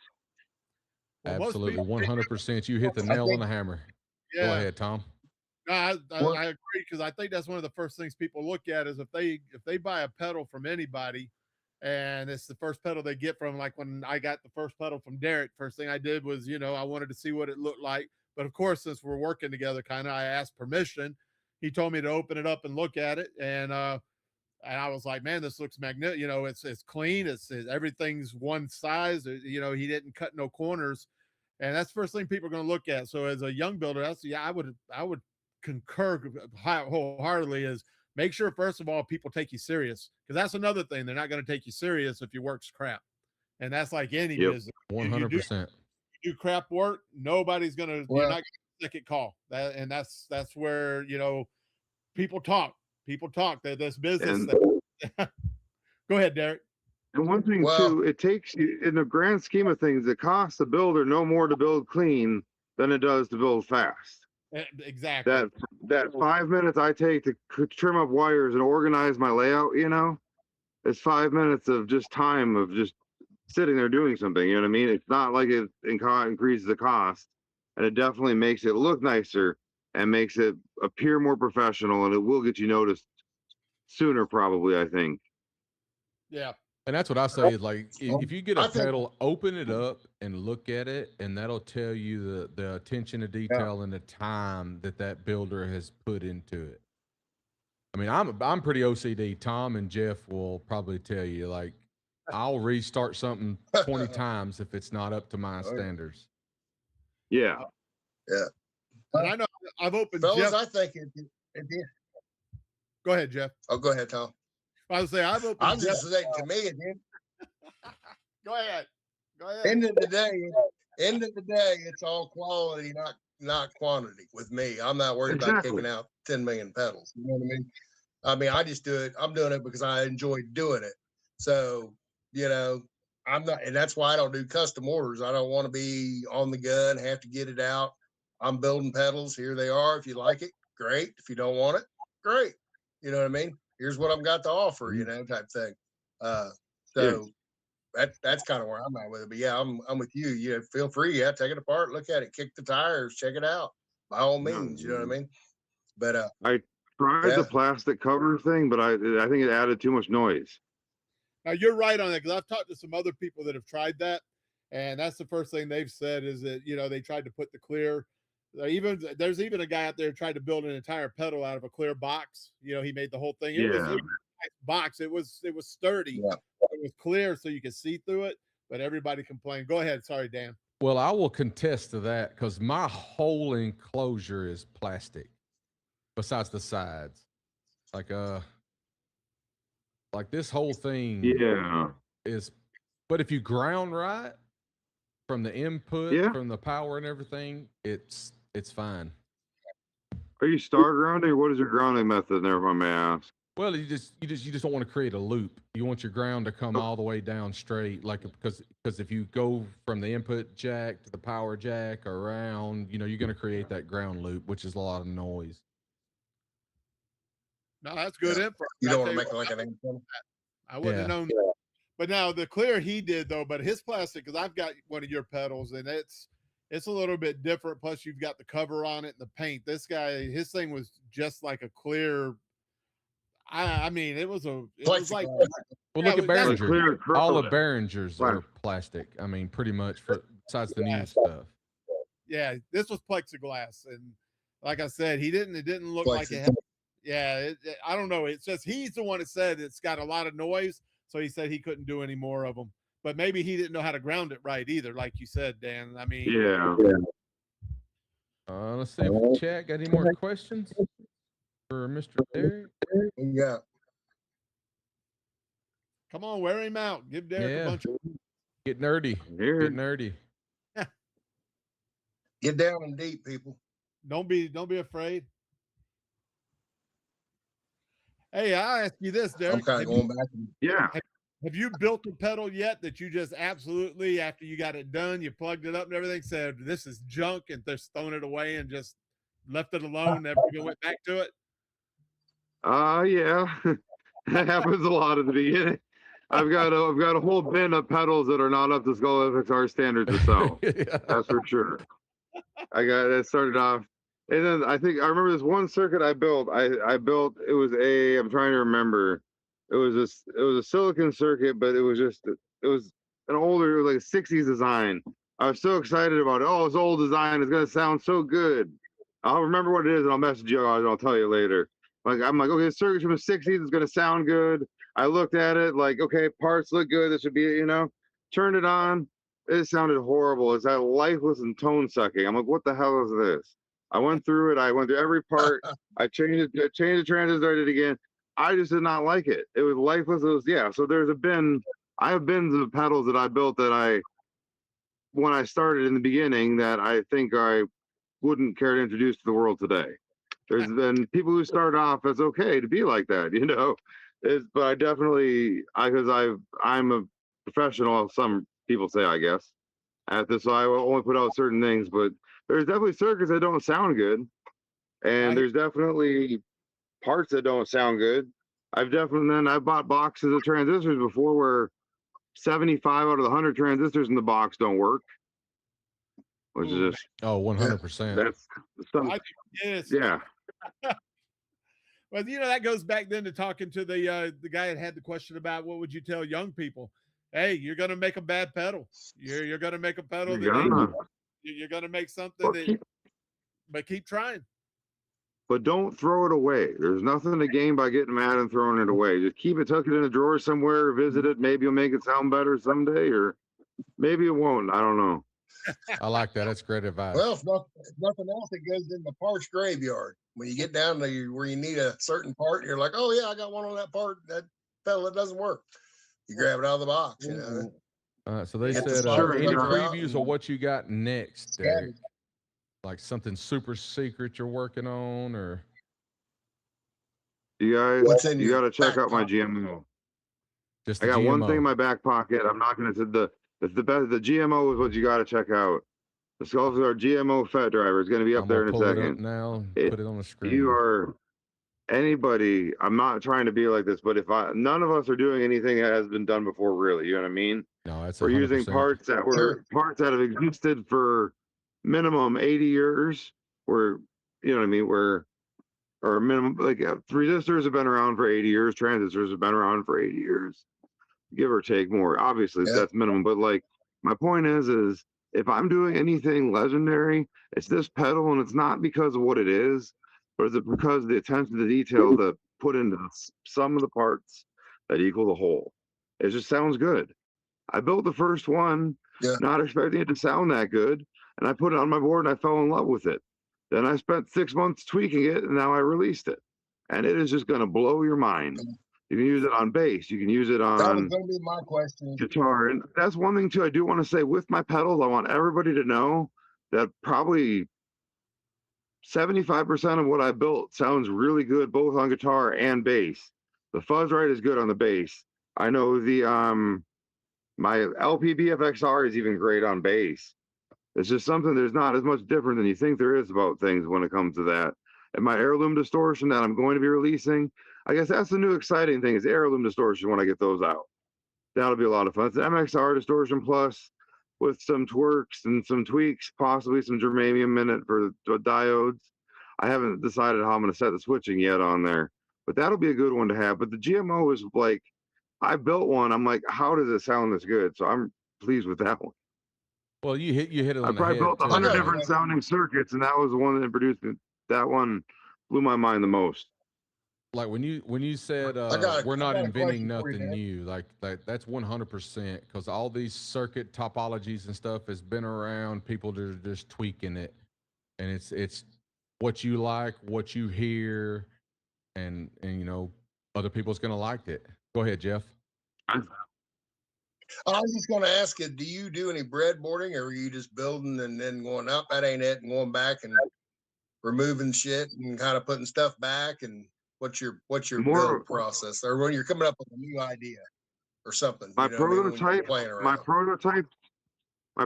Well, most
Absolutely,
people-
100%. You hit the nail on the hammer. Go
Yeah.
ahead, Tom.
No, I agree, because I think that's one of the first things people look at is if they buy a pedal from anybody and it's the first pedal they get from, like when I got the first pedal from Derek, first thing I did was, I wanted to see what it looked like. But of course, since we're working together, I asked permission. He told me to open it up and look at it. And I was like, man, this looks magnificent. It's clean. It's everything's one size. He didn't cut no corners. And that's the first thing people are going to look at. So as a young builder, I would concur wholeheartedly is make sure, first of all, people take you serious, because that's another thing. They're not going to take you serious if your work's crap. And that's like any business.
100%.
You do crap work, nobody's going to, you're not going to second call that. And that's where, people talk that this business. Go ahead, Derek.
And one thing too, it takes you, in the grand scheme of things, it costs the builder no more to build clean than it does to build fast.
Exactly.
That 5 minutes I take to trim up wires and organize my layout, it's 5 minutes of just time of just sitting there doing something. You know what I mean? It's not like it increases the cost, and it definitely makes it look nicer and makes it appear more professional, and it will get you noticed sooner, probably, I think.
Yeah.
And that's what I say is, like, if you get a pedal, open it up and look at it, and that'll tell you the attention to detail and the time that builder has put into it. I mean, I'm pretty OCD. Tom and Jeff will probably tell you, like, I'll restart something 20 times if it's not up to my standards.
Yeah.
Yeah.
And I know I've opened.
Fellas,
Jeff,
I think it did.
Go ahead, Jeff.
Oh, go ahead, Tom.
I was saying I've opened.
I'm just saying, to me, it did.
Go ahead. Go ahead.
End of the day, it's all quality, not quantity with me. I'm not worried about kicking out 10 million pedals. You know what I mean? I just do it. I'm doing it because I enjoy doing it. So, I'm not, and that's why I don't do custom orders. I don't want to be on the gun, have to get it out. I'm building pedals. Here they are. If you like it, great. If you don't want it, great. You know what I mean? Here's what I've got to offer, type thing. So that's kind of where I'm at with it. But yeah, I'm with you. Yeah, feel free. Yeah, take it apart, look at it, kick the tires, check it out. By all means, you know what I mean? But
I tried the plastic cover thing, but I think it added too much noise.
Now you're right on that, because I've talked to some other people that have tried that, and that's the first thing they've said is that they tried to put the clear. There's even a guy out there who tried to build an entire pedal out of a clear box. He made the whole thing. It was a nice box. It was sturdy.
Yeah.
It was clear, so you could see through it. But everybody complained. Go ahead. Sorry, Dan.
Well, I will contest to that because my whole enclosure is plastic, besides the sides. Like this whole thing is, but if you ground right from the input, from the power and everything, it's fine.
Are you star grounding, or what is your grounding method there, if I may ask?
Well, you just don't want to create a loop. You want your ground to come all the way down straight, because if you go from the input jack to the power jack around, you're going to create that ground loop, which is a lot of noise.
No, that's good info.
You don't want to make it like an antenna.
I wouldn't have known that. But now the clear he did though, but his plastic, because I've got one of your pedals and it's a little bit different. Plus you've got the cover on it and the paint. This guy, his thing was just like a clear. I mean, it was like.
Well, look at Behringer. All of Behringer's are plastic. I mean, pretty much besides the new stuff.
Yeah, this was plexiglass, and like I said, it didn't look like it had. Yeah, I don't know. It's just he's the one that said it's got a lot of noise, so he said he couldn't do any more of them. But maybe he didn't know how to ground it right either, like you said, Dan. I mean,
let's see if the chat got any more questions for Mr. Derek.
Yeah.
Come on, wear him out. Give Derek a bunch of.
Get nerdy. Get nerdy.
Get down and deep, people.
Don't be afraid. Hey, I'll ask you this, Derek.
I'm kind of going back.
Have you built a pedal yet that you just absolutely, after you got it done, you plugged it up and everything, said this is junk, and just thrown it away and just left it alone, never even went back to it?
Yeah. That happens a lot at the beginning. I've got a whole bin of pedals that are not up to SkullFXR standards to sell. That's for sure. I got it started off. And then I remember this one circuit I built. I built, I'm trying to remember. It was a silicon circuit, but it was an older, like a 60s design. I was so excited about it. Oh, it's old design. It's gonna sound so good. I'll remember what it is and I'll message you. I'll tell you later. I'm like, okay, the circuit's from the 60s. It's gonna sound good. I looked at it like, okay, parts look good. This should be, turned it on. It sounded horrible. It's that lifeless and tone sucking. I'm like, what the hell is this? I went through it. I went through every part. I changed the transistor, started it again. I just did not like it. It was lifeless. So there's a bin. I have bins of pedals that I built that when I started in the beginning, that I think I wouldn't care to introduce to the world today. There's been people who start off, it's okay to be like that, but I definitely, because I'm a professional, some people say, I guess, at this, so I will only put out certain things, but there's definitely circuits that don't sound good. And there's definitely parts that don't sound good. I've bought boxes of transistors before where 75 out of the 100 transistors in the box don't work. Which is just
100%.
That's
I think it is.
Yeah.
Well, that goes back then to talking to the guy that had the question about what would you tell young people? Hey, you're going to make a bad pedal. You're going to make a pedal you're going to make something but keep trying.
But don't throw it away. There's nothing to gain by getting mad and throwing it away. Just keep it, tuck it in a drawer somewhere, visit it. Maybe you'll make it sound better someday, or maybe it won't. I don't know.
I like that. That's great advice.
Well, if nothing else, it goes in the parts graveyard. When you get down to where you need a certain part, you're like, oh yeah, I got one on that part, that pedal that doesn't work. You grab it out of the box,
So they
Get the
said
slider
any
filter out
previews of
and
what you got next,
scatter.
Derek? Like something super secret you're working on, or
You guys,
What's in
you
your
got to check
back
out my
pocket?
GMO.
just
I
the
got one thing in
GMO?
my back pocket. I'm not going to say the best. The GMO is what you got to check out. The SkullFXR GMO Fed driver is going to be up
I'm
there
gonna
in a
pull it up
second.
now and
It,
put it on the screen.
you are anybody. I'm not trying to be like this, but none of us are doing anything that has been done before, really. You know what I mean?
No, that's
We're using
100%.
parts that
Sure.
have existed for minimum 80 years. Or minimum resistors have been around for 80 years, transistors have been around for 80 years, give or take more. Obviously,
Yeah.
that's minimum. But like my point is if I'm doing anything legendary, it's this pedal, and it's not because of what it is, but it's because of the attention to detail that put into some of the parts that equal the whole. It just sounds good. I built the first one,
Yeah.
not expecting it to sound that good, and I put it on my board and I fell in love with it. Then I spent 6 months tweaking it, and now I released it, and it is just going to blow your mind. You can use it on bass, you can use it
That was
on
going to be my question.
guitar, and that's one thing too. I do want to say with my pedals, I want everybody to know that probably 75% of what I built sounds really good both on guitar and bass. The fuzz right is good on the bass. I know the my SkullFXR is even great on bass. It's just something there's not as much different than you think there is about things when it comes to that. And my heirloom distortion that I'm going to be releasing, I guess that's the new exciting thing is heirloom distortion when I get those out. That'll be a lot of fun. It's MXR distortion plus with some twerks and some tweaks, possibly some germanium in it for the diodes. I haven't decided how I'm going to set the switching yet on there, but that'll be a good one to have. But the GMO is like, I built one. I'm like, how does it sound this good? So I'm pleased with that one.
Well, you hit it
I
on the
probably
head
built
too.
100
got you.
different sounding circuits, and that was the one that produced it. That one blew my mind the most.
Like when you said we're not
got a
inventing
question for you,
nothing
Dan.
new, like that's 100%, because all these circuit topologies and stuff has been around. People are just tweaking it, and it's what you like, what you hear, and other people's gonna like it. Go ahead, Jeff.
I was just going to ask you, do you do any breadboarding, or are you just building and then going up? That ain't it, and going back and removing shit and kind of putting stuff back? And what's your build process, or when you're coming up with a new idea or something?
My
you know what I mean, when you're
prototype,
playing around.
my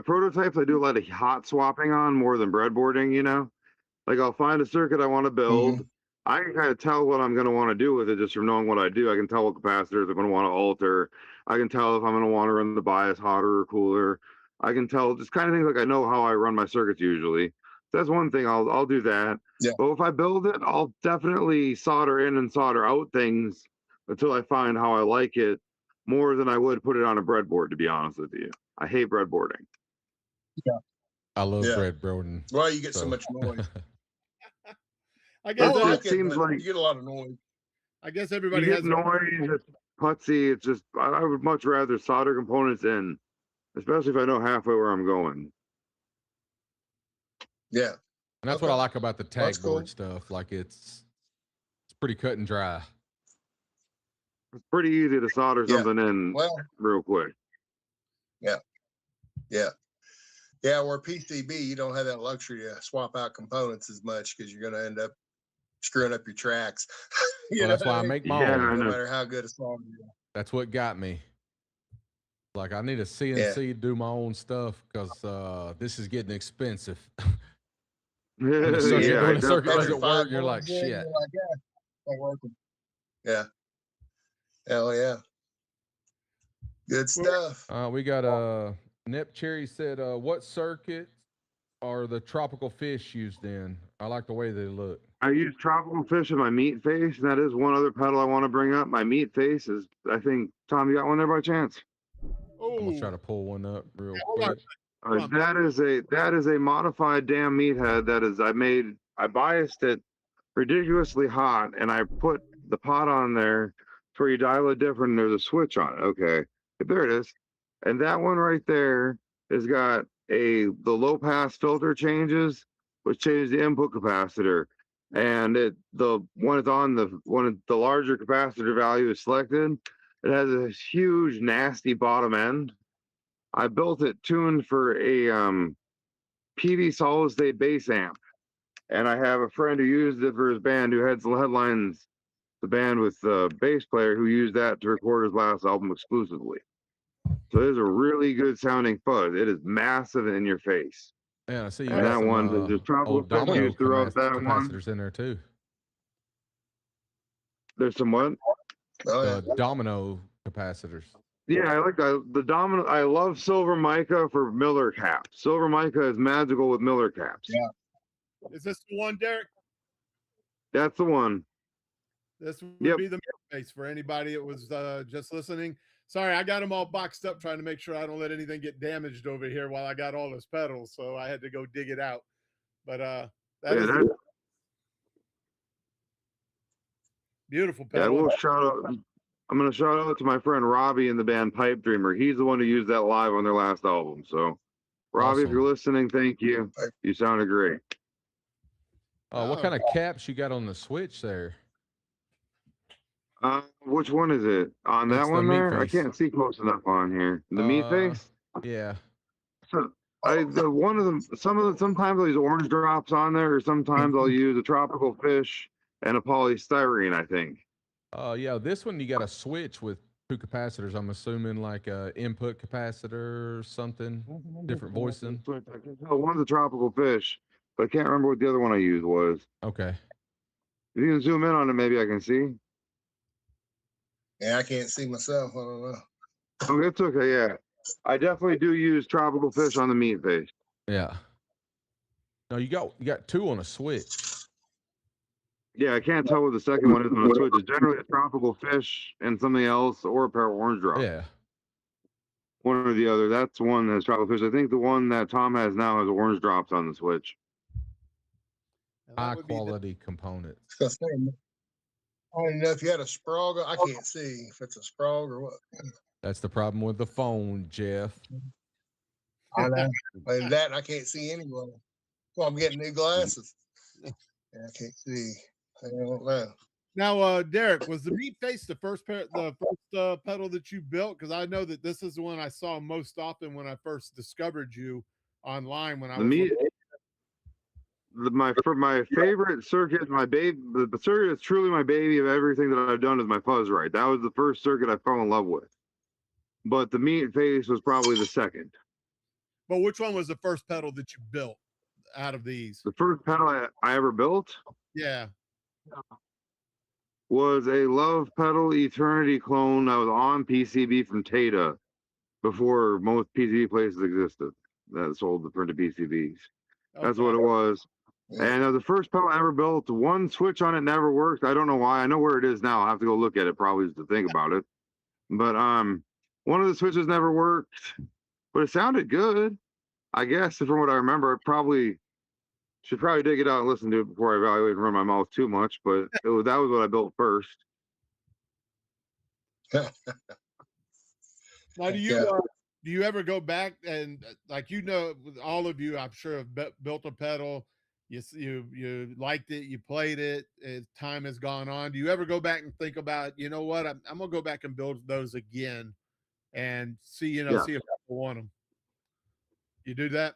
prototypes, I do a lot of hot swapping on more than breadboarding. Like I'll find a circuit I want to build. I can kind of tell what I'm going to want to do with it just from knowing what I do. I can tell what capacitors I'm going to want to alter. I can tell if I'm going to want to run the bias hotter or cooler. I can tell just kind of things like I know how I run my circuits usually. That's one thing. I'll do that.
Yeah.
But if I build it, I'll definitely solder in and solder out things until I find how I like it more than I would put it on a breadboard, to be honest with you. I hate breadboarding.
Yeah.
I love
Yeah.
breadboarding.
Well, you get so much noise.
I
I
guess
like
it seems
but
like
you get a lot of noise.
I guess
you
everybody
get
has
noise, it's putsy. It's just I would much rather solder components in, especially if I know halfway where I'm going.
Yeah.
And that's
Okay.
what I like about the tag
That's cool.
board stuff. Like it's pretty cut and dry.
It's pretty easy to solder
Yeah.
something in
Well,
real quick.
yeah. Yeah, where PCB, you don't have that luxury to swap out components as much because you're going to end up screwing up your tracks.
Well, that's why I make my
Yeah,
own.
I
No
know.
matter how good a song you are.
That's what got me. Like I need a CNC to do my own stuff because this is getting expensive. When the circuit,
Yeah,
when the circuit
Throw
doesn't
your
work,
five
you're like,
boards in,
shit.
you're like, yeah, not working. Yeah. Hell yeah. Good stuff.
We got Nip Cherry said, what circuits are the tropical fish used in? I like the way they look.
I use tropical fish in my meat face, and that is one other pedal I want to bring up. My meat face is, I think, Tom, you got one there by chance?
I'm gonna try to pull one up real
hold
quick.
That is a modified damn meathead. That is, I biased it ridiculously hot, and I put the pot on there where you dial it different. And there's a switch on it. Okay, there it is. And that one right there has got the low pass filter changes, which changes the input capacitor. And the larger capacitor value is selected, it has a huge nasty bottom end. I built it tuned for a PV solid state bass amp, and I have a friend who used it for his band, who headlines the band with the bass player, who used that to record his last album exclusively. So it is a really good sounding fuzz. It is massive in your face.
Yeah, I see you
And
got
that one,
some
there's tropical
old
fish
domino
used throughout that one.
capacitors in there too.
There's some what?
Oh, yeah.
The domino capacitors.
Yeah, I like the domino. I love silver mica for Miller caps. Silver mica is magical with Miller caps.
Yeah.
Is this the one, Derek?
That's the one.
This would
Yep.
be the face for anybody that was just listening. Sorry, I got them all boxed up trying to make sure I don't let anything get damaged over here while I got all those pedals. So I had to go dig it out. But that's beautiful
Yeah,
pedal.
we'll shout out. I'm going to shout out to my friend Robbie in the band Pipe Dreamer. He's the one who used that live on their last album. So, Robbie, if
Awesome.
you're listening, thank you. You sounded great.
What kind of caps you got on the switch there?
Which one is it? On
It's
that
the
one
meat
there? I
face.
can't see close enough on here. The meat face?
Yeah.
So one of them, sometimes I'll use orange drops on there, or sometimes I'll use a tropical fish and a polystyrene, I think.
Yeah, this one you got a switch with two capacitors. I'm assuming like a input capacitor or something, different voicing.
One's a tropical fish, but I can't remember what the other one I used was.
Okay.
If you can zoom in on it, maybe I can see.
Yeah, I can't see myself. I don't know.
Oh, it's okay. Yeah, I definitely do use tropical fish on the meat face.
Yeah. No, you got two on a switch.
Yeah, I can't tell what the second one is on the switch. It's generally a tropical fish and something else, or a pair of orange drops.
Yeah.
One or the other. That's one that's tropical fish. I think the one that Tom has now has orange drops on the switch.
High quality component.
I don't know if you had a Sprague. I can't see if it's a Sprague or what.
That's the problem with the phone, Jeff.
I know. And that I can't see anyway. Well, I'm getting new glasses. I can't see. I don't know.
Now, Derek, was the meat face the first pedal that you built? Because I know that this is the one I saw most often when I first discovered you online. When I was
my favorite circuit, the circuit that's truly my baby of everything that I've done is my fuzz right. That was the first circuit I fell in love with. But the meat face was probably the second.
But which one was the first pedal that you built out of these?
The first pedal I ever built?
Yeah.
Was a Love Pedal Eternity clone that was on PCB from Tata before most PCB places existed that sold the printed PCBs. That's what it was. And the first pedal I ever built, one switch on it never worked. I don't know why. I know where it is now. I'll have to go look at it probably to think about it. But one of the switches never worked, but it sounded good. I guess from what I remember, I should probably dig it out and listen to it before I evaluate and run my mouth too much. But that was what I built first.
Now, do you ever go back and all of you, I'm sure, have built a pedal. You liked it, you played it. As time has gone on, do you ever go back and think about, you know what, I'm gonna go back and build those again and see if people want them? You do that?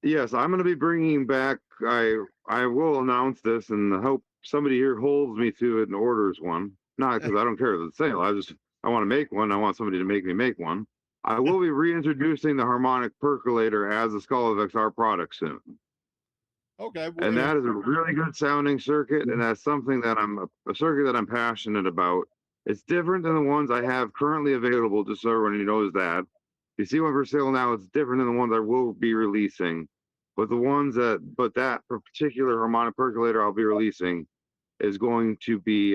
Yes, I'm going to be bringing back. I will announce this and hope somebody here holds me to it and orders one. Not because I don't care if it's sale. I want to make one. I want somebody to make me make one. I will be reintroducing the harmonic percolator as a SkullFXR product soon.
Okay.
Well, and that is a really good sounding circuit, and that's something that a circuit that I'm passionate about. It's different than the ones I have currently available, just so everyone knows that. You see one for sale now, it's different than the ones I will be releasing. But that particular harmonic percolator I'll be releasing is going to be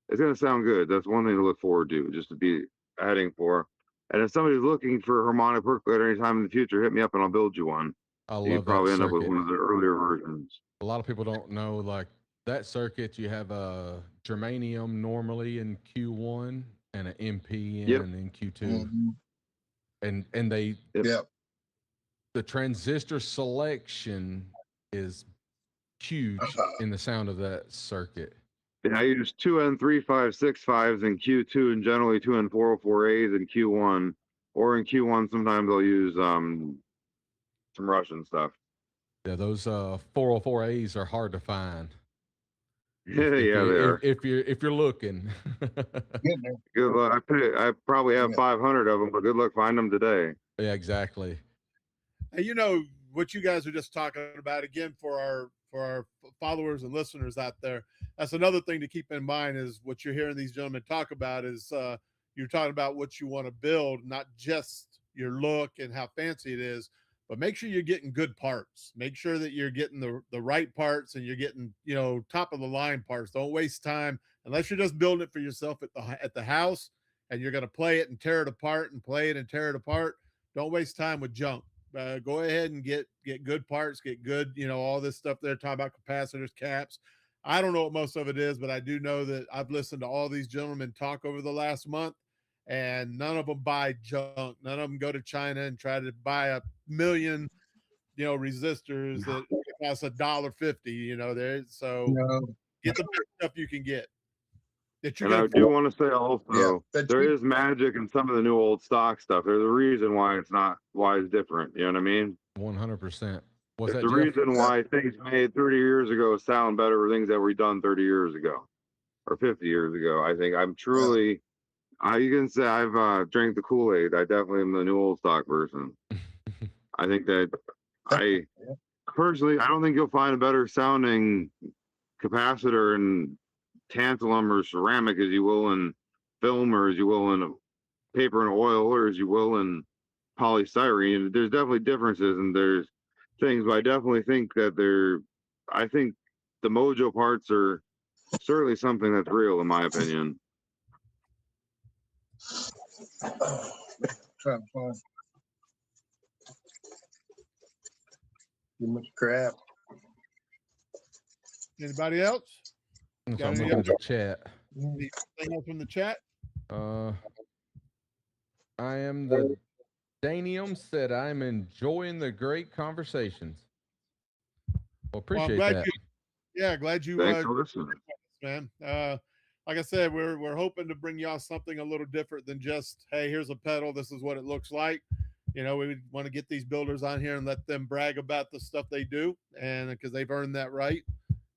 it's going to sound good. That's one thing to look forward to, just to be heading for. And if somebody's looking for a harmonic percolator anytime in the future, hit me up and I'll build you one.
I love
you probably
that
end up with
circuit.
one of the earlier versions.
A lot of people don't know, like, that circuit, you have a germanium normally in Q1 and an MP in Q2. And they the transistor selection is huge in the sound of that circuit.
Yeah, I use 2N3565s in Q2 and generally 2N404As in Q1 or in Q1 sometimes they'll use some Russian stuff.
Yeah, those 404As are hard to find.
Yeah, they are.
If you're looking.
Getting there.
Good luck. I probably have
Yeah.
500 of them, but good luck finding them today.
Yeah, exactly.
And you know what you guys are just talking about again for our followers and listeners out there. That's another thing to keep in mind is what you're hearing these gentlemen talk about is you're talking about what you want to build, not just your look and how fancy it is, but make sure you're getting good parts. Make sure that you're getting the right parts and you're getting, you know, top of the line parts. Don't waste time unless you're just building it for yourself at the house and you're going to play it and tear it apart and play it and tear it apart. Don't waste time with junk. Go ahead and get good parts, get good, you know, all this stuff they're talking about, capacitors, caps. I don't know what most of it is, but I do know that I've listened to all these gentlemen talk over the last month, and none of them buy junk. None of them go to China and try to buy a million, you know, resistors that cost $1.50. You know, there. So
No.
get the best stuff you can get. That you're
And I
gonna
do want to say also,
Yeah,
there is magic in some of the new old stock stuff. There's a reason why it's different. You know what I mean?
100%. Was
There's
that
a
Jeff?
reason why things made 30 years ago sound better for things that were done 30 years ago or 50 years ago. I think I'm truly, you can say I've drank the Kool-Aid. I definitely am the new old stock person. I think that personally, I don't think you'll find a better sounding capacitor in tantalum or ceramic as you will in film or as you will in paper and oil or as you will in polystyrene. There's definitely differences and there's things, but I definitely think that I think the Mojo parts are certainly something that's real in my opinion.
Trying to find too much crap.
Anybody else?
So
Got
I'm
any
looking at the chat.
Anything else from the chat?
I am the Danium said I'm enjoying the great conversations. Well, appreciate that.
Glad you
Thanks for listening,
man. Like I said, we're hoping to bring y'all something a little different than just, hey, here's a pedal, this is what it looks like. You know, we want to get these builders on here and let them brag about the stuff they do, and because they've earned that right.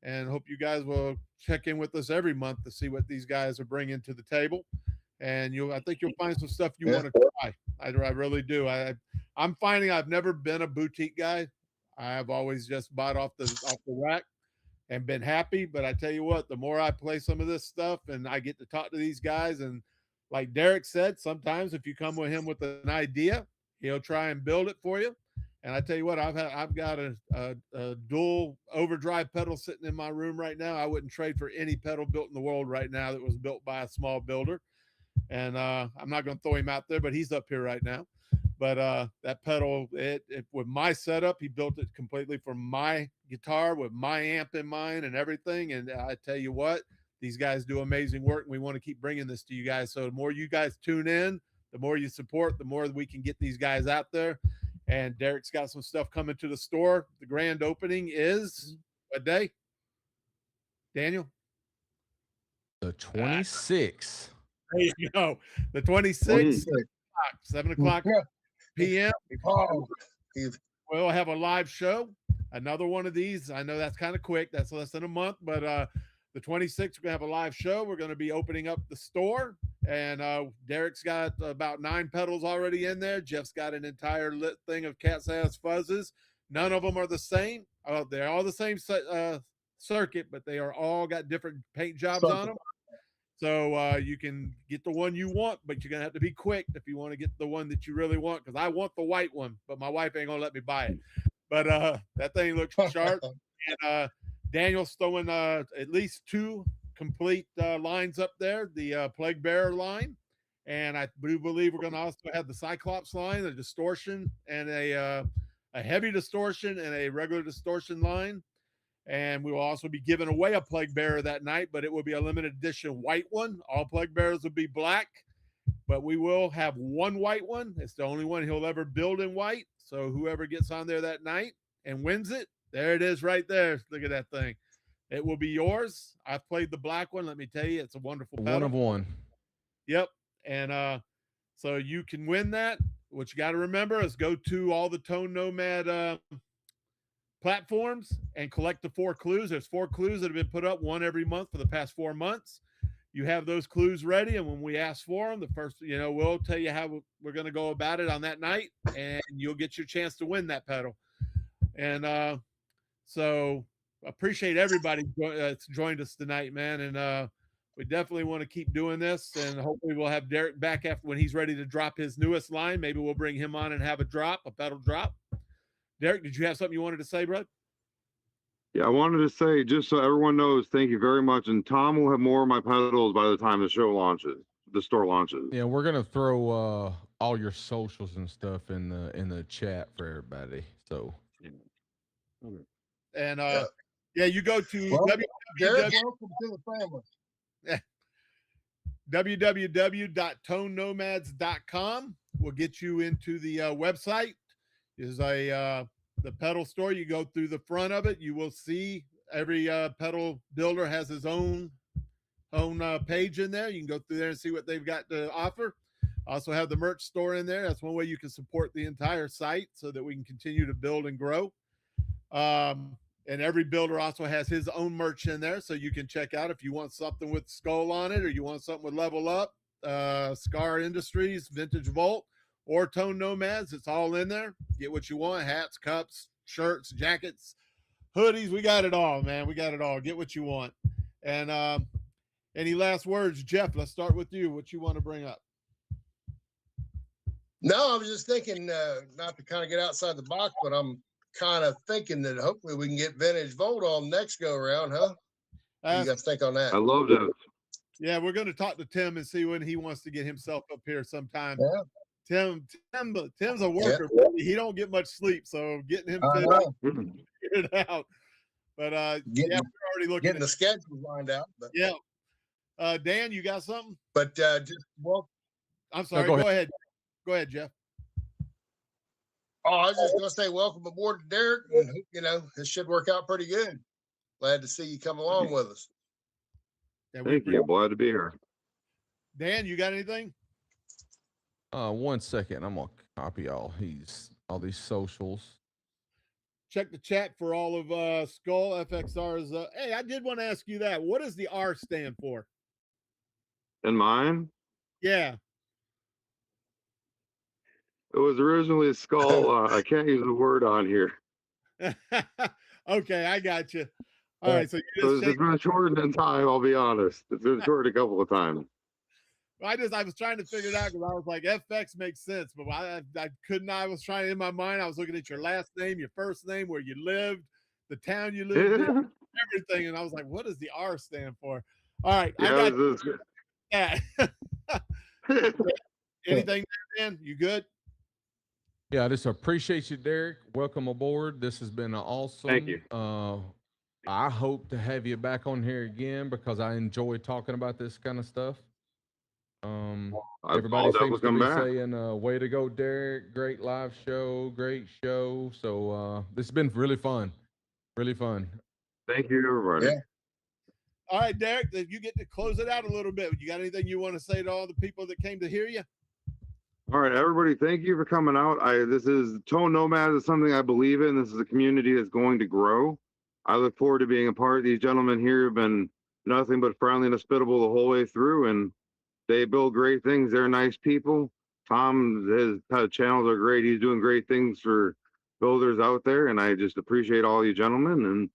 And hope you guys will check in with us every month to see what these guys are bringing to the table. And I think you'll find some stuff you want to try. I really do. I'm finding I've never been a boutique guy. I've always just bought off the rack and been happy. But I tell you what, the more I play some of this stuff and I get to talk to these guys, and like Derek said, sometimes if you come with him with an idea, he'll try and build it for you. And I tell you what, I've got a dual overdrive pedal sitting in my room right now. I wouldn't trade for any pedal built in the world right now that was built by a small builder. And I'm not going to throw him out there, but he's up here right now. But that pedal, it with my setup, he built it completely for my guitar with my amp in mind and everything. And I tell you what, these guys do amazing work, and we want to keep bringing this to you guys. So the more you guys tune in, the more you support, the more we can get these guys out there. And Derek's got some stuff coming to the store. The grand opening is what day? Daniel?
The 26th.
There you go. The 26th, 7 o'clock p.m. We'll have a live show. Another one of these. I know that's kind of quick. That's less than a month, but the 26th, we're going to have a live show. We're going to be opening up the store, and Derek's got about 9 pedals already in there. Jeff's got an entire lit thing of cat's ass fuzzes. None of them are the same. They're all the same circuit, but they are all got different paint jobs on them. So you can get the one you want, but you're going to have to be quick if you want to get the one that you really want, because I want the white one, but my wife ain't going to let me buy it. But that thing looks sharp. And Daniel's throwing at least 2 complete lines up there, the Plague Bearer line. And I do believe we're going to also have the Cyclops line, a distortion, and a heavy distortion and a regular distortion line. And we will also be giving away a Plague Bearer that night, but it will be a limited edition white one. All Plague Bearers will be black, but we will have one white one. It's the only one he'll ever build in white. So whoever gets on there that night and wins it, there it is right there. Look at that thing. It will be yours. I've played the black one. Let me tell you, it's a wonderful pedal.
One of one.
Yep. And so you can win that. what you got to remember is go to all the Tone Nomad platforms and collect the 4 clues. There's 4 clues that have been put up, one every month for the past 4 months. You have those clues ready, and when we ask for them, the first, we'll tell you how we're going to go about it on that night, and you'll get your chance to win that pedal. And so appreciate everybody that's joined us tonight, man. And we definitely want to keep doing this, and hopefully we'll have Derek back after when he's ready to drop his newest line. Maybe we'll bring him on and have a pedal drop. Derek, did you have something you wanted to say, bro?
Yeah, I wanted to say, just so everyone knows, thank you very much. And Tom will have more of my pedals by the time the store launches.
Yeah, we're gonna throw all your socials and stuff in the chat for everybody. So,
Okay.
And you go to
Derek, welcome to the family.
www.tonenomads.com will get you into the website. Is the pedal store. You go through the front of it, you will see every pedal builder has his own page in there. You can go through there and see what they've got to offer. Also have the merch store in there. That's one way you can support the entire site so that we can continue to build and grow. And every builder also has his own merch in there, so you can check out if you want something with Skull on it, or you want something with Level Up, Scar Industries, Vintage Volt, or Tone Nomads. It's all in there. Get what you want: hats, cups, shirts, jackets, hoodies. We got it all, man. We got it all. Get what you want. And any last words, Jeff? Let's start with you. What you want to bring up?
No, I was just thinking, not to kind of get outside the box, but I'm kind of thinking that hopefully we can get Vintage Volt on next go around, huh? What do you guys think on that?
I love that.
Yeah, we're going to talk to Tim and see when he wants to get himself up here sometime.
Yeah.
Tim's a worker.
Yeah.
He don't get much sleep, so getting him figured out. But we're already looking
getting the schedule lined out. But
yeah. Dan, you got something?
But
I'm sorry.
No,
go ahead. Go ahead, Jeff.
Oh, I was just going to say welcome aboard to Derek, and this should work out pretty good. Glad to see you come along with us.
Yeah,
Thank you. Glad to be here.
Dan, you got anything?
1 second. I'm gonna copy all these socials.
Check the chat for all of SkullFXR's. Hey, I did want to ask you that. What does the R stand for?
And mine?
Yeah.
It was originally Skull. I can't use the word on here.
Okay, I got you. All right, so
it's been shortened in time. I'll be honest. It's been shortened a couple of times.
I was trying to figure it out because I was like, FX makes sense, but I couldn't. I was trying in my mind. I was looking at your last name, your first name, where you lived, the town you lived in, everything, and I was like, what does the R stand for? All right,
yeah,
I got anything, Dan? You good?
Yeah, I just appreciate you, Derek. Welcome aboard. This has been awesome.
Thank you.
I hope to have you back on here again because I enjoy talking about this kind of stuff. Everybody seems to be saying, way to go, Derek. Great live show. Great show. So this has been really fun. Really fun.
Thank you, everybody.
Yeah. All right, Derek, you get to close it out a little bit. You got anything you want to say to all the people that came to hear you?
All right, everybody, thank you for coming out. This is Tone Nomads is something I believe in. This is a community that's going to grow. I look forward to being a part. These gentlemen here have been nothing but friendly and hospitable the whole way through, and they build great things. They're nice people. Tom, his channels are great. He's doing great things for builders out there, and I just appreciate all you gentlemen. And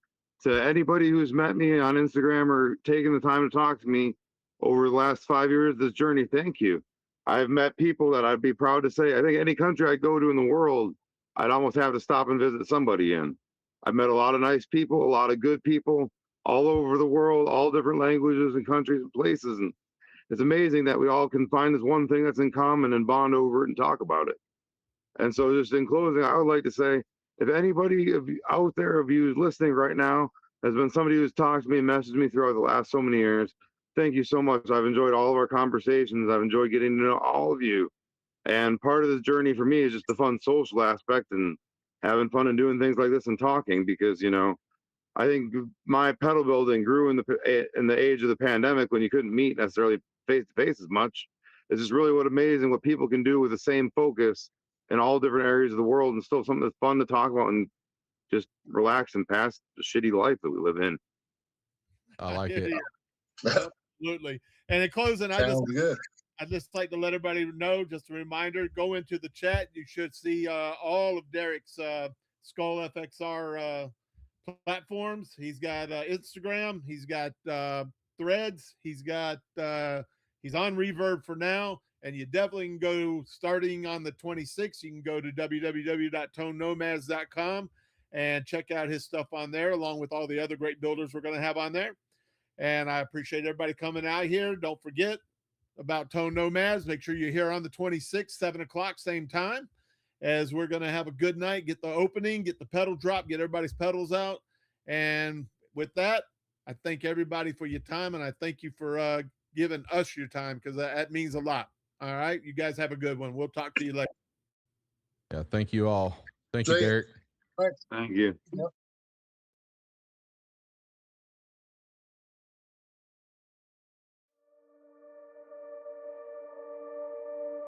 to anybody who's met me on Instagram or taken the time to talk to me over the last 5 years of this journey, thank you. I've met people that I'd be proud to say, I think any country I go to in the world, I'd almost have to stop and visit somebody in. I've met a lot of nice people, a lot of good people all over the world, all different languages and countries and places. And it's amazing that we all can find this one thing that's in common and bond over it and talk about it. And so just in closing, I would like to say, if anybody out there of you listening right now has been somebody who's talked to me and messaged me throughout the last so many years, thank you so much. I've enjoyed all of our conversations. I've enjoyed getting to know all of you. And part of this journey for me is just the fun social aspect and having fun and doing things like this and talking because, I think my pedal building grew in the age of the pandemic when you couldn't meet necessarily face to face as much. It's just really amazing what people can do with the same focus in all different areas of the world, and still something that's fun to talk about and just relax and pass the shitty life that we live in.
I like it.
Absolutely. And in closing,
Sounds good.
I'd just like to let everybody know, just a reminder, go into the chat. You should see all of Derek's SkullFXR platforms. He's got Instagram. He's got Threads. He's on Reverb for now. And you definitely can go, starting on the 26th, you can go to www.tonenomads.com and check out his stuff on there, along with all the other great builders we're going to have on there. And I appreciate everybody coming out here. Don't forget about Tone Nomads. Make sure you're here on the 26th, 7 o'clock, same time, as we're going to have a good night, get the opening, get the pedal drop, get everybody's pedals out. And with that, I thank everybody for your time, and I thank you for giving us your time, because that means a lot. All right. You guys have a good one. We'll talk to you later.
Yeah. Thank you all. Thank you,
See ya.
Derek.
Thank you.
Yep.